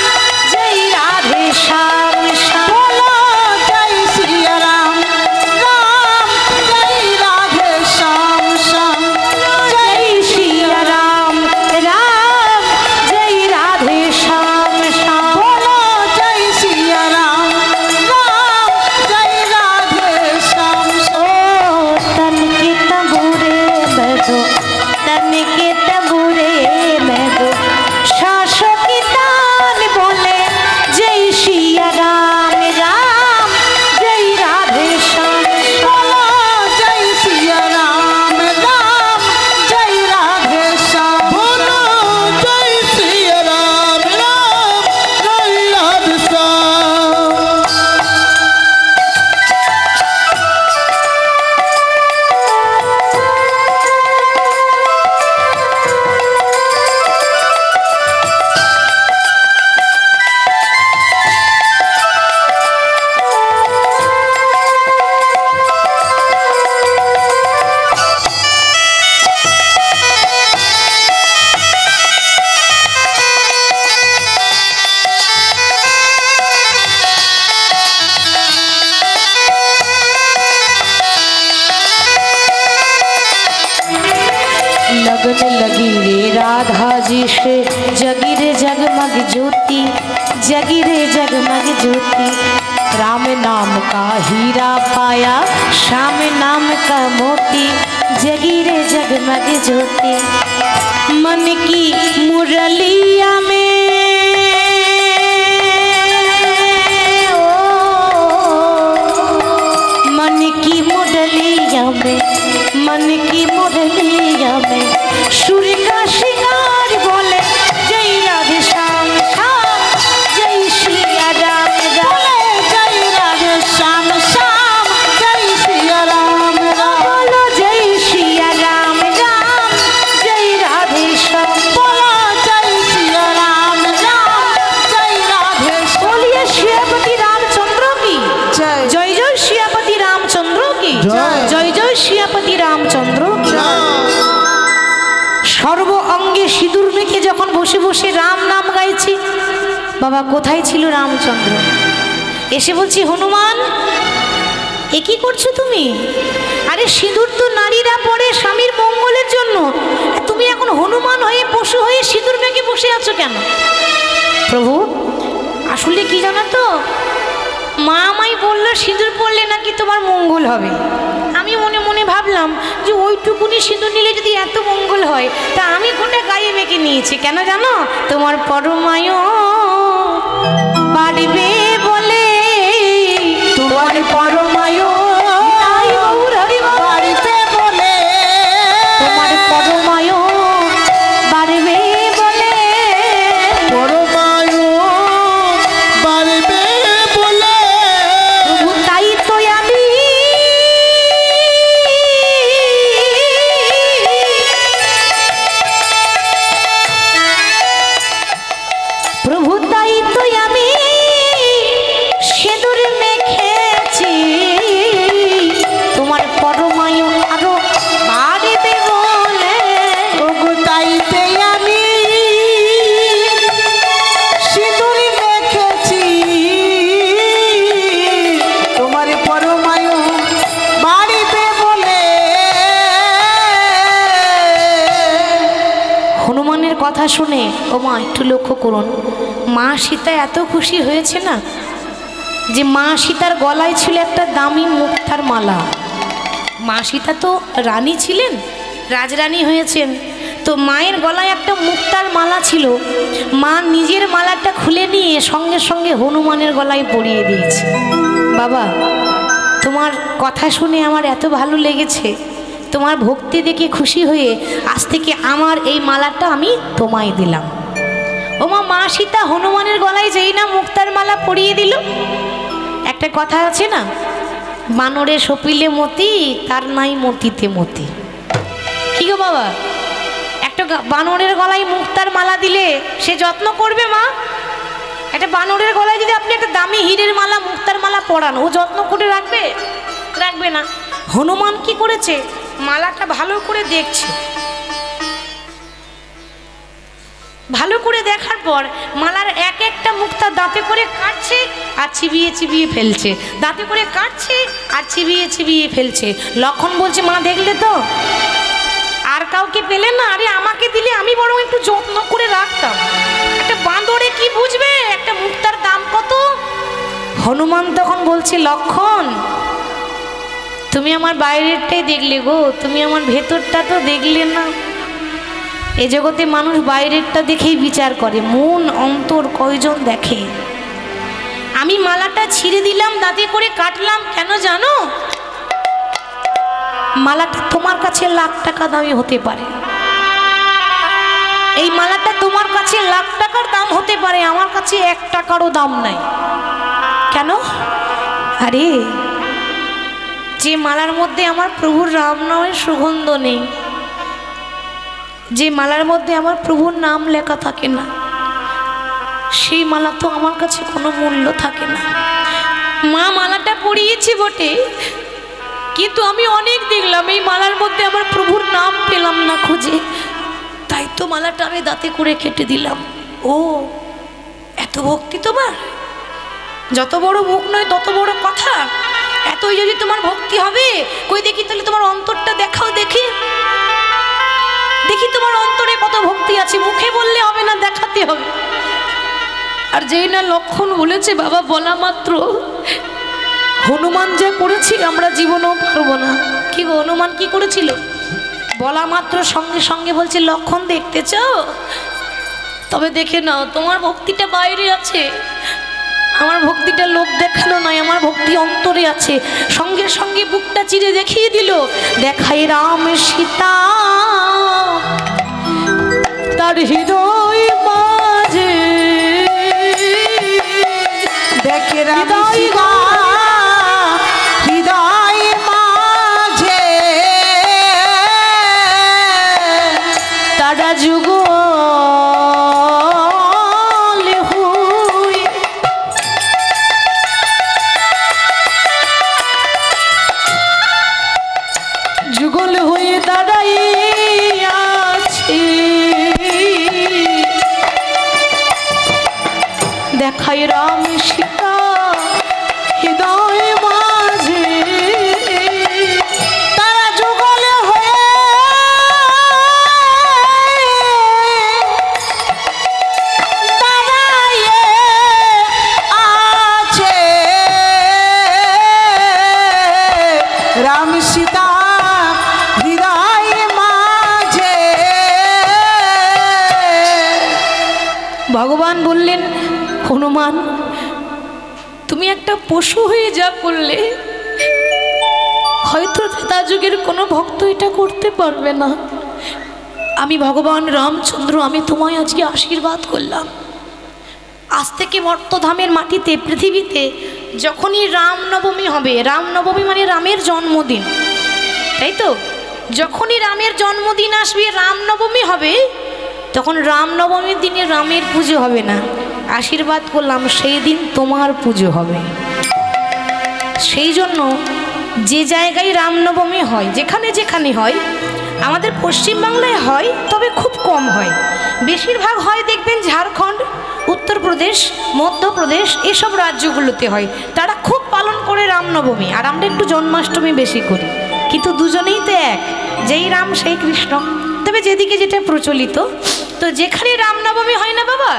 জয় রাধে শ্যাম শ্যাম। বলো জয় শ্রী রাম রাম জয় রাধে শ্যাম শ্যাম। জয় শিয়া রাম রাম জয় রাধে শ্যাম শ্যাম। বলো জয় শ্রী রাম রাম জয় রাধে শ্যাম শ্যাম। ओ तन के तंबूरे में दो, तन के तंबूरे में दो शासक की तान बोले जय सिया राम राम जय राधे श्याम। বলো জয় শ্রী রাম রাম জয় রাধে শ্যাম। বলো জয় শ্রী রাম রাম জয় রাধে শ্যাম। लगन लगी रे राधा जी से जगी रे जगमग ज्योति, जगी रे जगमग ज्योति। राम नाम का हीरा पाया, श्याम नाम का मोती। जगी रे जगमग ज्योति मन की मुरलिया में मन की मुरलिया में मन की मुरलिया में सूर्य का श्रृंगार बोले जय राधे श्याम श्याम जय श्री राम बोले जय राधे श्याम श्याम जय सिया राम राम। बोलो जय श्री राम राम जय राधे श्याम बोलो जय सिया राम राम जय राधे श्याम। बोलिए श्रीपति रामचंद्र की जय। जय जय श्रीपति रामचंद्र की जय। जय जय श्रीपति रामचंद्र की। সর্ব অঙ্গে সিঁদুর মেখে যখন বসে বসে রাম নাম গাইছি, বাবা কোথায় ছিল রামচন্দ্র? এসে বলছি হনুমান এ কি করছো তুমি? আরে সিঁদুর তো নারীরা পরে স্বামীর মঙ্গলের জন্য, তুমি এখন হনুমান হয়ে পশু হয়ে সিঁদুর মেখে বসে আছো কেন? প্রভু আসলে কি জানো তো, মা আমায় বললো সিঁদুর পরলে নাকি তোমার মঙ্গল হবে। আমি মনে মনে ভাবলাম যে ওইটুকুনি সিঁদুর নিলে যদি এত মঙ্গল হয় তা আমি কোনটা গায়ে মেখে নিয়েছি কেন জানো? তোমার পরমায়ু বাড়বে বলে, তোমার পরমায়ু বাড়িতে বলে তোমার পরমায়ু বাড়বে বলে, পরমায়ু বাড়বে বলে প্রভু তাই তো আমি প্রভু তাই তো আমি সিঁদুর মেখেছি, তোমার পরমায়ু আরো বাড়বে বলে। ওগো তাইতে আমি সিঁদুর মেখেছি, তোমার পরমায়ু বাড়িতে বলে। হনুমানের কথা শুনে ও মা একটু লক্ষ্য করুন, মা সীতা এত খুশি হয়েছে না যে মা সীতার গলায় ছিল একটা দামি মুক্তার মালা। মা সীতা তো রানী ছিলেন, রাজরানী হয়েছেন, তো মায়ের গলায় একটা মুক্তার মালা ছিল। মা নিজের মালাটা খুলে নিয়ে সঙ্গে সঙ্গে হনুমানের গলায় পরিয়ে দিয়েছে। বাবা তোমার কথা শুনে আমার এত ভালো লেগেছে, তোমার ভক্তি দেখে খুশি হয়ে আজ থেকে আমার এই মালাটা আমি তোমায় দিলাম। ও মা সীতা হনুমানের গলায় যেই না মুক্তার মালা পরিয়ে দিল, একটা কথা আছে না, বানরে সপিলে মতি তার নাই মতিতে মতি। কি গো বাবা, একটা বানরের গলায় মুক্তার মালা দিলে সে যত্ন করবে মা? একটা বানরের গলায় যদি আপনি একটা দামি হীরের মালা মুক্তার মালা পরান, ও যত্ন করে রাখবে? রাখবে না। হনুমান কি করেছে, মালাটা ভালো করে দেখছে, ভালো করে দেখার পর মালার এক একটা মুক্তা দাঁতে করে কাটছে আর চিবিয়ে চিবিয়ে ফেলছে, দাঁতে করে কাটছে আর চিবিয়ে চিবিয়ে ফেলছে। লক্ষণ বলছে মা দেখলে তো, আর কাউকে পেলে না, আরে আমাকে দিলে আমি বরং একটু যত্ন করে রাখতাম। একটা বাঁদরে কি বুঝবে একটা মুক্তার দাম কত? হনুমান তখন বলছে লক্ষণ তুমি আমার বাইরেরটাই দেখলে গো, তুমি আমার ভেতরটা তো দেখলে না। এ জগতে মানুষ বাইরেরটা দেখেই বিচার করে, মন অন্তর কয়জন দেখে। আমি মালাটা ছিঁড়ে দিলাম, দাঁতে করে কাটলাম, কেন জানো? মালাটা তোমার কাছে লাখ টাকা দামি হতে পারে, এই মালাটা তোমার কাছে লাখ টাকার দাম হতে পারে, আমার কাছে 1 টাকারও দাম নাই। কেন? আরে যে মালার মধ্যে আমার প্রভুর রাম নামের সুগন্ধ নেই, যে মালার মধ্যে আমার প্রভুর নাম লেখা থাকে না, সেই মালা তো আমার কাছে কোনো মূল্য থাকে না। মা মালাটা পরিয়েছি বটে, কিন্তু আমি অনেক দেখলাম এই মালার মধ্যে আমার প্রভুর নাম পেলাম না খুঁজে, তাই তো মালাটা আমি দাঁতে করে কেটে দিলাম। ও এত ভক্তি তোমার, যত বড় মুখ নয় তত বড় কথা, এতই যদি তোমার ভক্তি হবে, কই দেখি তাহলে তোমার অন্তরটা দেখাও, দেখি দেখি তোমার অন্তরে কত ভক্তি আছে। মুখে বললে হবে না, দেখাতে হবে। আর যেই না লক্ষণ বলেছে বাবা বলা মাত্র হনুমান যা করেছি আমরা জীবনেও পারবো না। কি গো, হনুমান কি করেছিল? বলা মাত্র সঙ্গে সঙ্গে বলছে লক্ষণ দেখতে চাও? তবে দেখে নাও, তোমার ভক্তিটা বাইরে আছে, আমার ভক্তিটা লোক দেখানো নয়, আমার ভক্তি অন্তরে আছে। সঙ্গে সঙ্গে বুকটা চিরে দেখিয়ে দিল, দেখাই রাম সীতা তার হৃদয় মাঝে, দেখে রাম হৃদয় সীতা হৃদয় মাঝে তারা যুগ যুগল হয়ে দাঁড়াই আছে, দেখাই রাম সীতা হৃদয় মাঝে তারা যুগল হয়ে দাঁড়ায়ে আছে, রাম সীতা হৃদয় মাঝে। ভগবান বললেন, হনুমান তুমি একটা পশু হয়ে যা করলে, হয়তো ত্রেতা যুগের কোনো ভক্ত এটা করতে পারবে না। আমি ভগবান রামচন্দ্র, আমি তোমায় আজকে আশীর্বাদ করলাম। আজ থেকে মর্তধামের মাটিতে, পৃথিবীতে যখনই রামনবমী হবে, রামনবমী মানে রামের জন্মদিন, তাই তো? যখনই রামের জন্মদিন আসবে, রামনবমী হবে, তখন রামনবমীর দিনে রামের পুজো হবে না। আশীর্বাদ করলাম সেই দিন তোমার পুজো হবে। সেই জন্য যে জায়গায় রামনবমী হয়, যেখানে যেখানে হয়, আমাদের পশ্চিমবাংলায় হয়, তবে খুব কম হয়। বেশিরভাগ হয় দেখবেন ঝাড়খণ্ড, উত্তরপ্রদেশ, মধ্যপ্রদেশ, এসব রাজ্যগুলোতে হয়। তারা খুব পালন করে রামনবমী, আর আমরা একটু জন্মাষ্টমী বেশি করি। কিন্তু দুজনেই তো এক, যেই রাম সেই কৃষ্ণ। তবে যেদিকে যেটা প্রচলিত, তো যেখানে রামনবমী হয় না বাবা,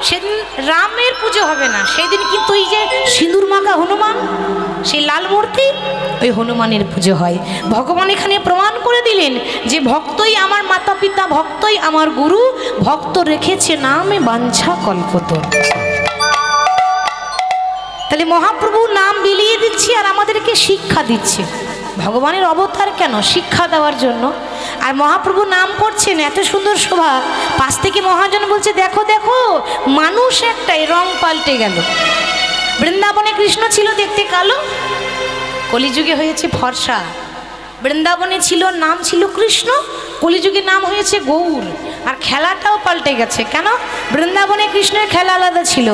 সেদিন রামের পুজো হবে না। সেদিন কিন্তু ওই যে সিঁদুর মাখা হনুমান, সেই লাল মূর্তি, ওই হনুমানের পুজো হয়। ভগবান এখানে প্রমাণ করে দিলেন যে ভক্তই আমার মাতা পিতা, ভক্তই আমার গুরু, ভক্ত রেখেছে নামে বাঞ্ছা কল্পতরু। তাহলে মহাপ্রভু নাম বিলিয়ে দিচ্ছে আর আমাদেরকে শিক্ষা দিচ্ছে। ভগবানের অবতার কেন? শিক্ষা দেওয়ার জন্য। আর মহাপ্রভু নাম করছেন, এত সুন্দর শোভা। পাশ থেকে মহাজন বলছে, দেখো দেখো, মানুষ একটাই, রং পাল্টে গেল। বৃন্দাবনে কৃষ্ণ ছিল দেখতে কালো, কলিযুগে হয়েছে ফর্সা। বৃন্দাবনে ছিল, নাম ছিল কৃষ্ণ, কলিযুগে নাম হয়েছে গৌর। আর খেলাটাও পাল্টে গেছে। কেন? বৃন্দাবনে কৃষ্ণের খেলা আলাদা ছিল।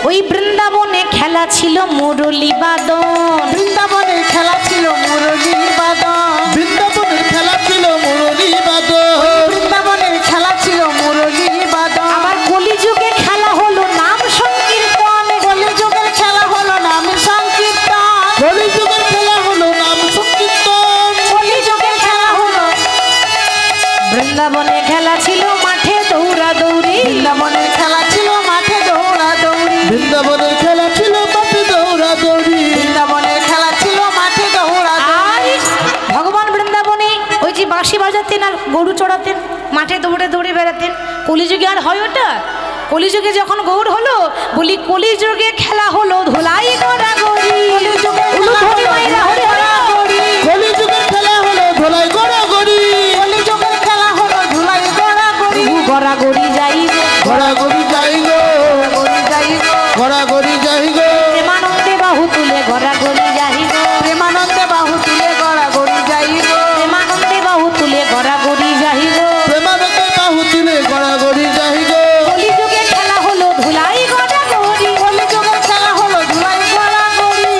ওই বৃন্দাবনে খেলা ছিল মুরলী বাদন, বৃন্দাবনের খেলা ছিল মুরলী বাদন, বৃন্দাবনের খেলা ছিল মুরলী বাদন, বৃন্দাবনের খেলা ছিল মুরলী বাদন। আবার কলিযুগে খেলা হলো নাম সংকীর্তন, কলিযুগের খেলা হলো নাম সংকীর্তন, কলিযুগের খেলা হলো নাম সংকীর্তন, কলিযুগের খেলা হলো। বৃন্দাবনে খেলা ছিল মাঠে দৌড়া দৌড়ি, বৃন্দাবনের খেলা ছিল মাঠে দৌড়া দৌড়ি, বৃন্দাবনের খেলা ছিল মাঠে দৌড়া দৌড়ি, বৃন্দাবনের খেলা ছিল মাঠে দৌড়া আর দৌড়ি। ভগবান বৃন্দাবনে ওই যে বাঁশি বাজাতেন আর গরু চড়াতেন, মাঠে দৌড়ে দৌড়ে বেড়াতেন। কলিযুগে আর হয় ওটা? কলিযুগে যখন গৌর হলো, বলি কলিযুগে খেলা হলো ধোলাই গড়াগড়ি, উলুধ্বনি মাইরা হরি হরি। কলিযুগের খেলা হলো ধোলাই গড়াগড়ি, কলিযুগের খেলা হলো ধুলাই গড়াগড়ি, গড়াগড়ি যাই গড়াগড়ি যাই গো, গড়ি যাই গো, গড়াগড়ি যাই গো, প্রেমানন্দে বাহু তুলে গড়াগড়ি যাই গো, প্রেমানন্দে বাহু তুলে গড়াগড়ি যাই গো, প্রেমানন্দে বাহু তুলে গড়াগড়ি যাই গো। প্রেমানন্দে বাহু তুলে গড়াগড়ি যাই গো। কলিযুগে খেলা হলো ধুলাই গড়াগড়ি, কলিযুগের খেলা হলো ধুলাই গড়াগড়ি।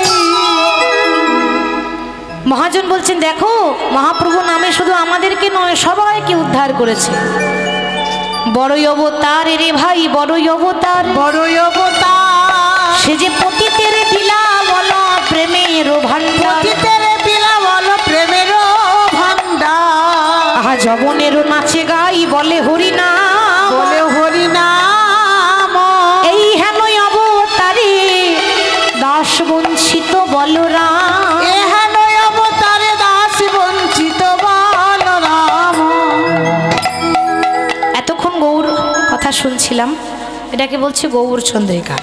মহাজন বলছেন, দেখো মহাপ্রভু নামে শুধু আমাদেরকে নয়, সবাইকে উদ্ধার করেছে। বড়ই অবতার রে ভাই, বড়ই অবতার, বড়ই অবতার, সে যে পতিতের বিলা বলো প্রেমের ভান্ডার, পতিতের পিলা বলো প্রেমের ভান্ডার, আহা যবনের নাচে গাই বলে হরি নাম, বলে হরি নাম। এই হেনই অবতারে দাস বঞ্চিত বলরাম, এহেন অবতারে দাস বঞ্চিত বলরাম। করছিলাম, এটাকে বলছে গৌর চন্দ্রিকা।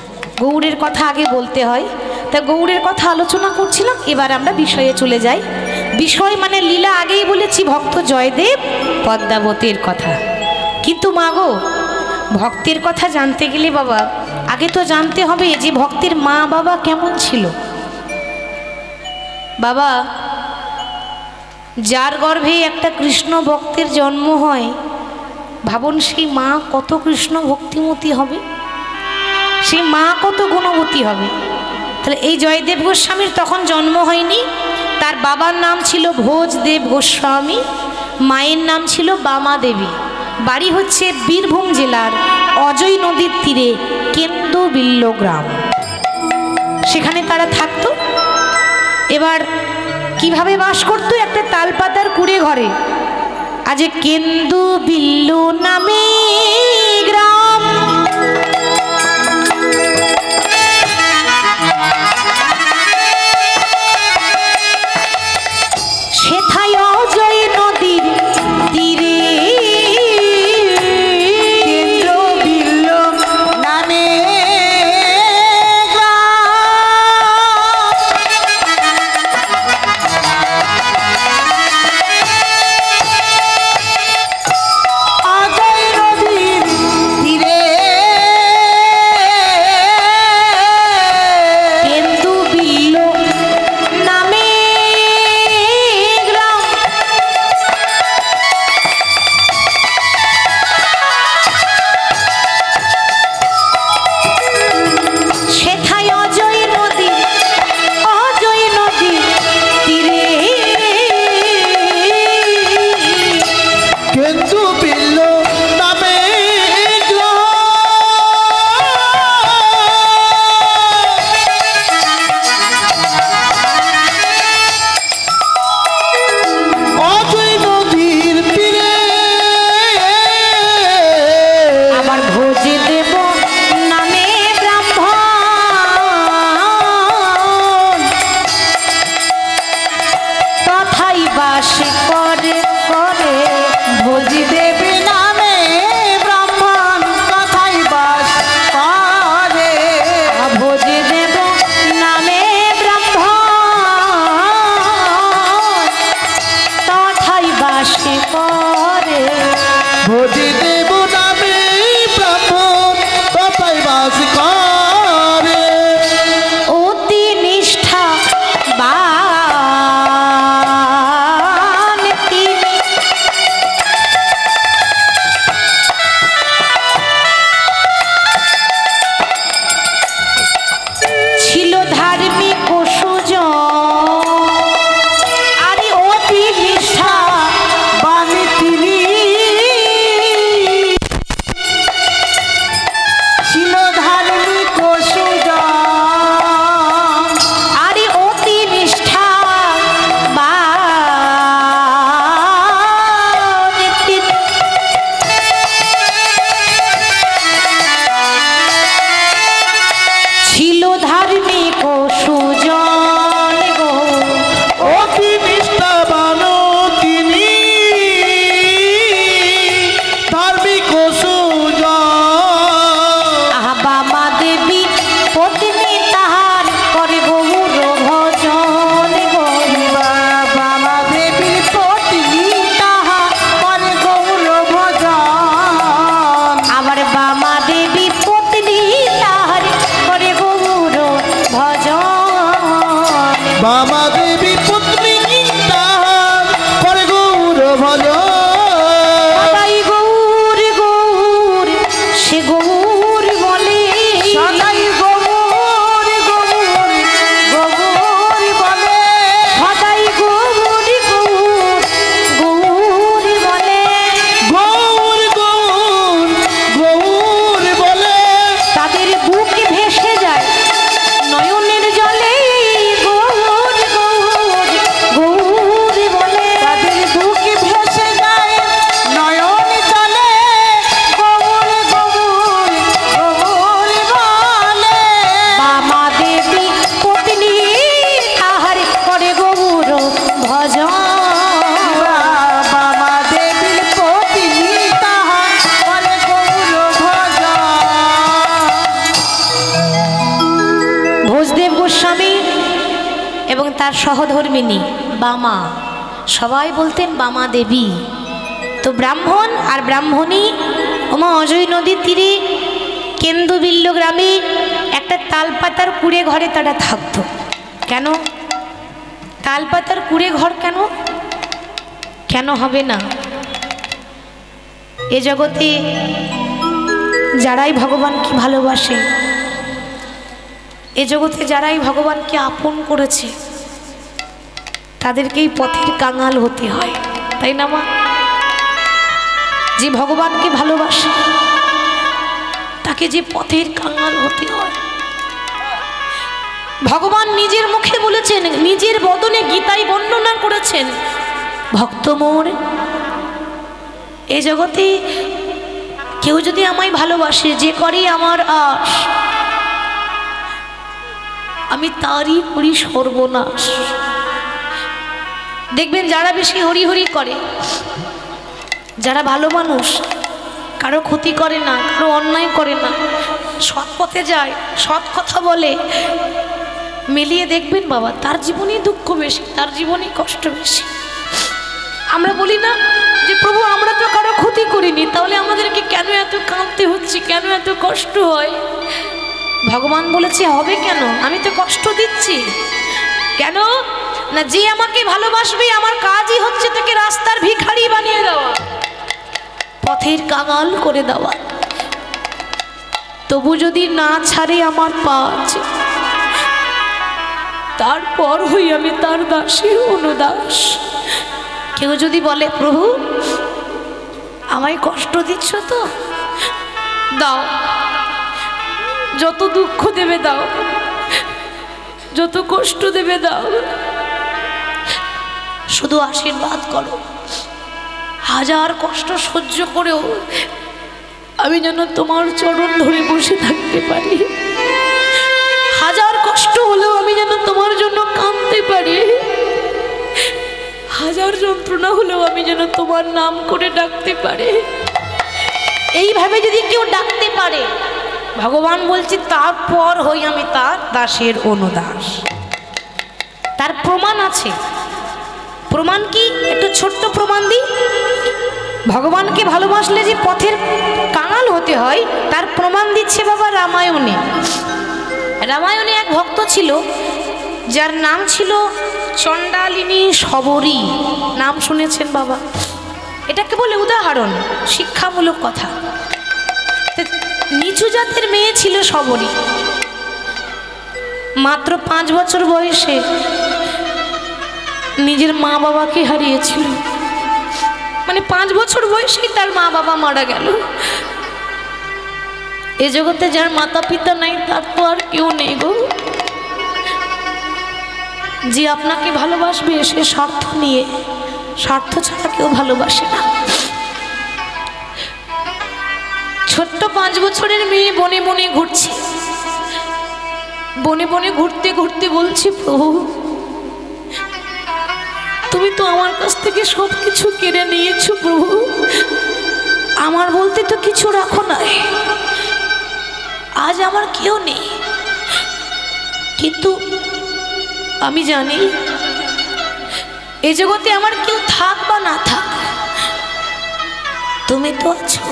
গৌড়ের কথা আগে বলতে হয়, তা গৌড়ের কথা আলোচনা করছিলাম। এবার আমরা বিষয়ে চলে যাই। বিষয় মানে লীলা আগেই বলেছি, ভক্ত জয়দেব পদ্মাবতীর কথা। কিন্তু মাগো, ভক্তের কথা জানতে গেলে বাবা আগে তো জানতে হবে যে ভক্তের মা বাবা কেমন ছিল। বাবা, যার গর্ভে একটা কৃষ্ণ ভক্তের জন্ম হয়, ভাবুন সেই মা কত কৃষ্ণ ভক্তিমতী হবে, সেই মা কত গুণবতী হবে। তাহলে এই জয়দেব গোস্বামীর তখন জন্ম হয়নি। তার বাবার নাম ছিল ভোজদেব গোস্বামী, মায়ের নাম ছিল বামা দেবী। বাড়ি হচ্ছে বীরভূম জেলার অজয় নদীর তীরে কেন্দুবিল্ল গ্রাম, সেখানে তারা থাকতো। এবার কিভাবে বাস করতো? একটা তালপাতার কুড়ে ঘরে। আজ কেন্দুবিল্ল নামে গ্রাম, সেথায় অজয় নদীর তীরে কেন্দ্রবিল্ল নামে অজয় নদীর তীরে কেন্দুবিল্ল নামে গ্রাম। সেথায় অজয় নদী, অজয় নদী তীরে কেন্দুবিল্ল নামে অজয় নদীর তীরে আবার ভোজে দেব নামে ব্রাহ্মণ, তথাই বাস করে করে ভোজি দেবী নামে ব্রাহ্মণ কথাই বাস করে। ভোজে দেব নামে ব্রাহ্মণ, তথাই বাস করে। ভোজি দেব নামে ব্রাহ্মণ তথায় বাস করে। অতি নিষ্ঠা বান তিনি, ছিল ধার্মিক ও সুজন, আরে অতি নিষ্ঠা বাণী তিনি ছিল ধার্মিক ও সুজন। আরে অতি নিষ্ঠা বান তিনি, ছিল ধার্মিক ও সুজন গো। অতি নিষ্ঠাবান তিনি, ধার্মিক ও সুজন। আহা বামা দেবী পত্নী তাহার করে গৌর ভজন গো। বাবা দেবীর পত্নী তাহা করে গৌর ভজন। আবার বামা দেবী পত্নী তাহার করে গৌর ভজন। বামা দেবী পত্নী তাহার করে গৌর ভজন। সদাই গৌর গৌর সে গৌর বলে, সদাই গৌর গৌর গৌর বলে। সদাই গৌর গৌর গৌর বলে। গৌর গৌর গৌর বলে। তাদের বুক ভেসে যায় নয়নের জলে, গৌর গৌর এবং তার সহধর্মিণী বামা, সবাই বলতেন বামা দেবী। তো ব্রাহ্মণ আর ব্রাহ্মণী ওমা অজয় নদীর তীরে কেন্দুবিল্ল গ্রামে একটা তালপাতার কুড়ে ঘরে তারা থাকতো। কেন তালপাতার কুড়ে ঘর? কেন কেন হবে না? এ জগতে যারাই ভগবানকে ভালোবাসে, এ জগতে যারাই ভগবানকে আপন করেছে, তাদেরকেই পথের কাঙাল হতে হয়, তাই না মা? যে ভগবানকে ভালোবাসে তাকে যে পথের কাঙাল হতে হয়। ভগবান নিজের মুখে বলেছেন, নিজের বদনে গীতায় বর্ণনা করেছেন, ভক্ত মোর এ জগতে কেউ যদি আমায় ভালোবাসে, যে করে আমার আশ, আমি তারই করি সর্বনাশ। দেখবেন যারা বেশি হরি হরি করে, যারা ভালো মানুষ, কারো ক্ষতি করে না, কারো অন্যায় করে না, সৎ পথে যায়, সৎ কথা বলে, মিলিয়ে দেখবেন বাবা তার জীবনেই দুঃখ বেশি, তার জীবনেই কষ্ট বেশি। আমরা বলি না যে প্রভু আমরা তো কারো ক্ষতি করিনি, তাহলে আমাদেরকে কেন এত কাঁদতে হচ্ছে, কেন এত কষ্ট হয়? ভগবান বলেছে হবে কেন? আমি তো কষ্ট দিচ্ছি কেন? না, যে আমাকে ভালোবাসবে আমার কাজই হচ্ছে তাকে রাস্তার ভিখারি বানিয়ে দেওয়া, পথের কাঙাল করে দেওয়া। তবু যদি না ছাড়ে আমার পাঁচ, তারপর হই আমি তার দাসী অনুদাস। কেউ যদি বলে প্রভু আমায় কষ্ট দিচ্ছ তো দাও, যত দুঃখ দেবে দাও, যত কষ্ট দেবে দাও, শুধু আশীর্বাদ করো। হাজার কষ্ট সহ্য করেও আমি যেন তোমার চরণ ধরে বসে থাকতে পারি, হাজার কষ্ট হলেও আমি যেন তোমার জন্য কাঁদতে পারি, হাজার যন্ত্রণা হলেও আমি যেন তোমার নাম করে ডাকতে পারি। এইভাবে যদি কেউ ডাকতে পারে, ভগবান বলছে তারপর হই আমি তার দাসের অনুদাস। তার প্রমাণ আছে। প্রমাণ কি? একটু ছোট্ট প্রমাণ দিই। ভগবানকে ভালোবাসলে যে পথের কাঙাল হতে হয় তার প্রমাণ দিচ্ছে বাবা রামায়ণে। রামায়ণে এক ভক্ত ছিল যার নাম ছিল চণ্ডালিনী শবরী। নাম শুনেছেন বাবা? এটাকে বলে উদাহরণ, শিক্ষামূলক কথা। নিচু জাতের মেয়ে ছিল শবরী। মাত্র 5 বছর বয়সে নিজের মা বাবাকে হারিয়েছিল। মানে 5 বছর বয়সেই তার মা বাবা মারা গেল। এ জগতে যার মাতা পিতা নাই তার তো আর কেউ নেই গো। যে আপনাকে ভালোবাসবে সে স্বার্থ নিয়ে, স্বার্থ ছাড়া কেউ ভালোবাসে না। ছোট্ট 5 বছরের মেয়ে বনে বনে ঘুরছে। বনে বনে ঘুরতে ঘুরতে বলছে প্রভু তুমি তো আমার কাছ থেকে সব কিছু কেড়ে নিয়েছো প্রভু, আমার বলতে তো কিছু রাখো নাই। আজ আমার কেউ নেই, কিন্তু আমি জানি এই জগতে আমার কেউ থাক বা না থাক তুমি তো আছো।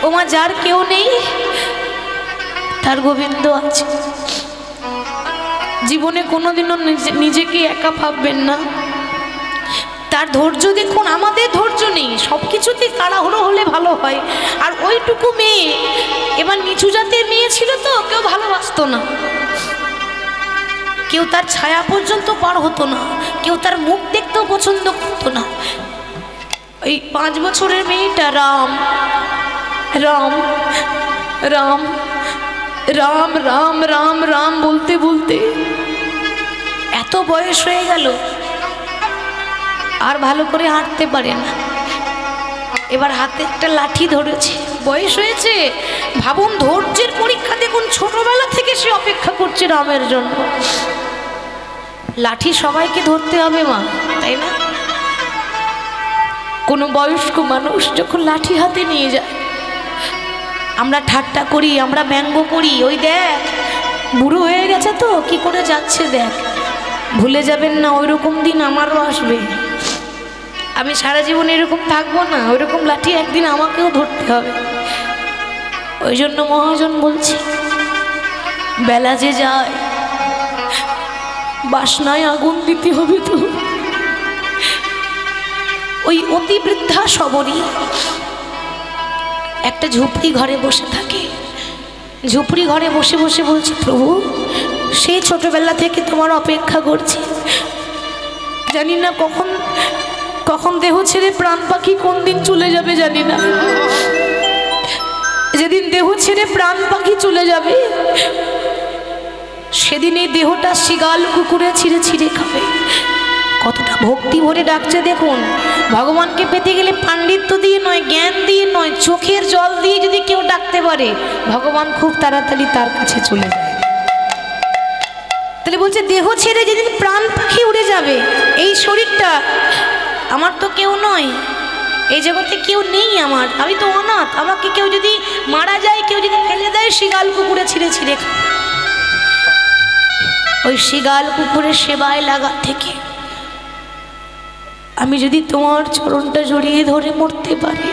ওমা যার কেউ নেই তার গোবিন্দ আছে। জীবনে কোনোদিনও নিজেকে একা ভাববেন না। তার ধৈর্য দেখুন, আমাদের ধৈর্য নেই, সব কিছুতেই তাড়াহুড়ো হলে ভালো হয়। আর ওইটুকু মেয়ে, এবার নিচু জাতের মেয়ে ছিল তো, কেউ ভালোবাসতো না, কেউ তার ছায়া পর্যন্ত পার হতো না, কেউ তার মুখ দেখতেও পছন্দ করতো না। এই 5 বছরের মেয়েটা রাম রাম রাম রাম রাম রাম রাম বলতে বলতে এত বয়স হয়ে গেল, আর ভালো করে হাঁটতে পারে না। এবার হাতে একটা লাঠি ধরেছে, বয়স হয়েছে। ভাবুন ধৈর্যের পরীক্ষা দেখুন, ছোটবেলা থেকে সে অপেক্ষা করছে রামের জন্য। লাঠি সবাইকে ধরতে হবে মা, তাই না? কোনো বয়স্ক মানুষ যখন লাঠি হাতে নিয়ে যায়, আমরা ঠাট্টা করি, আমরা ব্যঙ্গ করি, ওই দেখ বুড়ো হয়ে গেছে তো কি করে যাচ্ছে দেখ। ভুলে যাবেন না, ওই রকম দিন আমারও আসবে। আমি সারা জীবন এরকম থাকবো না, ওই রকম লাঠি একদিন আমাকেও ধরতে হবে। ওই জন্য মহাজন বলছি, বেলা যে যায় বাসনায় আগুন দিতে হবে। তো ওই অতি বৃদ্ধা শবরী একটা ঝুপড়ি ঘরে বসে থাকে। ঝুপড়ি ঘরে বসে বসে বলছে, প্রভু সেই ছোটবেলা থেকে তোমার অপেক্ষা করছি, জানি না কখন কখন দেহ ছেড়ে প্রাণ পাখি কোন দিন চলে যাবে জানি না। যেদিন দেহ ছেড়ে প্রাণ পাখি চলে যাবে সেদিন এই দেহটা শিগাল কুকুরে ছিঁড়ে ছিঁড়ে খাবে। কতটা ভক্তি ভরে ডাকছে দেখুন। ভগবানকে পেতে গেলে পাণ্ডিত্য দিয়ে নয়, জ্ঞান দিয়ে নয়, চোখের জল দিয়ে যদি কেউ ডাকতে পারে ভগবান খুব তাড়াতাড়ি তার কাছে চলে যায়। তাহলে বলছে দেহ ছেড়ে যেদিন প্রাণ পাখি উড়ে যাবে, এই শরীরটা আমার তো কেউ নয়, এই জগতে কেউ নেই আমার, আমি তো অনাথ। আমাকে কেউ যদি মারা যায়, কেউ যদি ফেলে দেয়, শিগাল কুকুরে ছিঁড়ে ছিঁড়ে খাবে। ওই শিগাল কুকুরের সেবায় লাগা থেকে আমি যদি তোমার চরণটা জড়িয়ে ধরে মরতে পারি,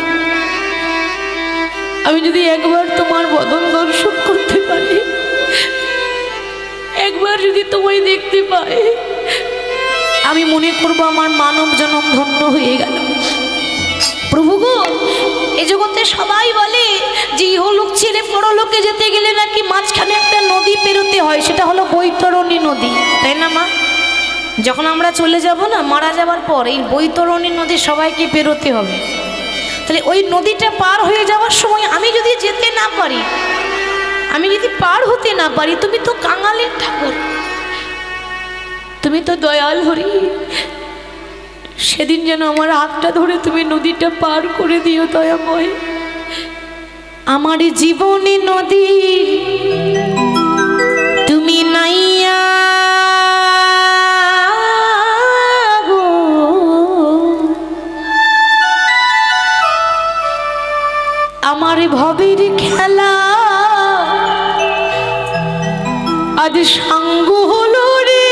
আমি যদি একবার তোমার বদন দর্শন করতে পারি, একবার যদি তোমায় দেখতে পাই, আমি মনে করবো আমার মানব জন্ম ধন্য হয়ে গেল। প্রভু গো, এই জগতে সবাই বলে যে ইহলোক ছেড়ে পরলোকে যেতে গেলে নাকি মাঝখানে একটা নদী পেরোতে হয়, সেটা হলো বৈতরণী নদী, তাই না মা? যখন আমরা চলে যাব না, মারা যাবার পর এই বৈতরণী নদী সবাইকে পেরোতে হবে। তাহলে ওই নদীটা পার হয়ে যাওয়ার সময় আমি যদি যেতে না পারি, আমি যদি পার হতে না পারি, তুমি তো কাঙালের ঠাকুর, তুমি তো দয়াল হরি, সেদিন যেন আমার হাতটা ধরে তুমি নদীটা পার করে দিও দয়াময়। আমার জীবনে নদী তুমি নাইয়া গো, আমার ভবের খেলা আজ সাঙ্গ হলো রে।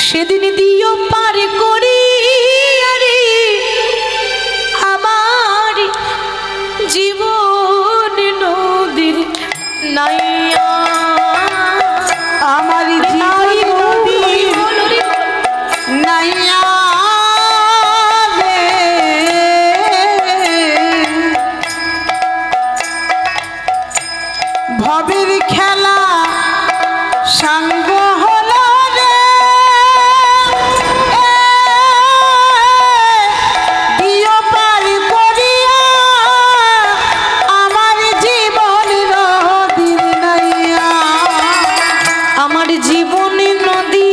সেদিন দিও পার করি আরে আমার জীবন নদীর নাইয়া, আমার জীবন নদীর নাইয়া রে, ভবের খেলা সাঙ্গ হলো রে, দিও পার করিয়া আমার জীবন নদীর নাইয়া, আমার জীবনে নদী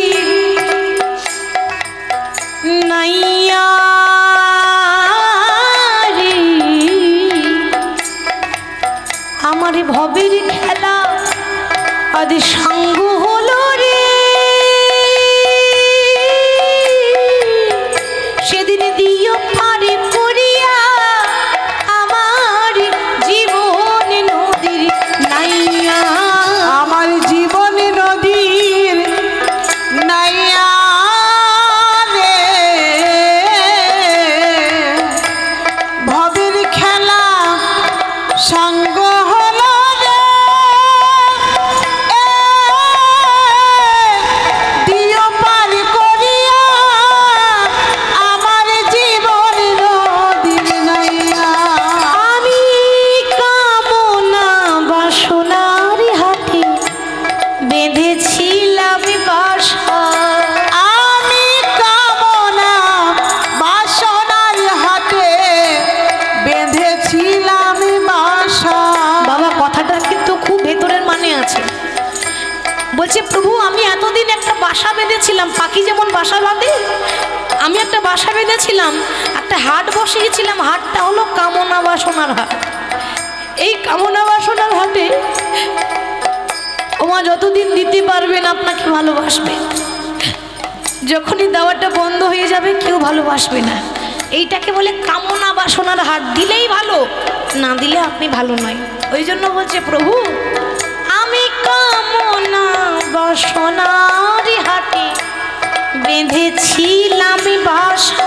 নাইয়া রে, আমার ভবের খেলা আজ সাঙ্গ হলো রে। সেদিন দিও পার করিয়া আমার জীবন নদীর নাইয়া, আমার জীবন নদীর নাইয়া রে, ভবের খেলা সাঙ্গ হলো রে, দিও পার করিয়া আমার জীবন নদীর নাইয়া। আমি কামনা বাসনার হাতে বেঁধেছিলাম বাসা, আমি কামনা বাসনার হাতে বেঁধেছিলাম বাসা। বাবা কথাটা কিন্তু খুব ভেতরের মানে আছে। বলছে প্রভু আমি এতদিন একটা বাসা বেঁধেছিলাম, পাখি যেমন বাসা বাঁধে, আমি একটা বাসা বেঁধেছিলাম, একটা হাট বসিয়েছিলাম, হাটটা হলো কামনা বাসনার হাট। এই কামনা বাসনার হাটে ওমা যতদিন দিতে পারবেন আপনাকে ভালোবাসবে, যখনই দেওয়াটা বন্ধ হয়ে যাবে কেউ ভালোবাসবে না। এইটাকে বলে কামনা বাসনার হাট। দিলেই ভালো, না দিলে আপনি ভালো নয়। ওই জন্য বলছে প্রভু আমি কামনা বাসনার হাটে বেঁধেছিলাম বাসা।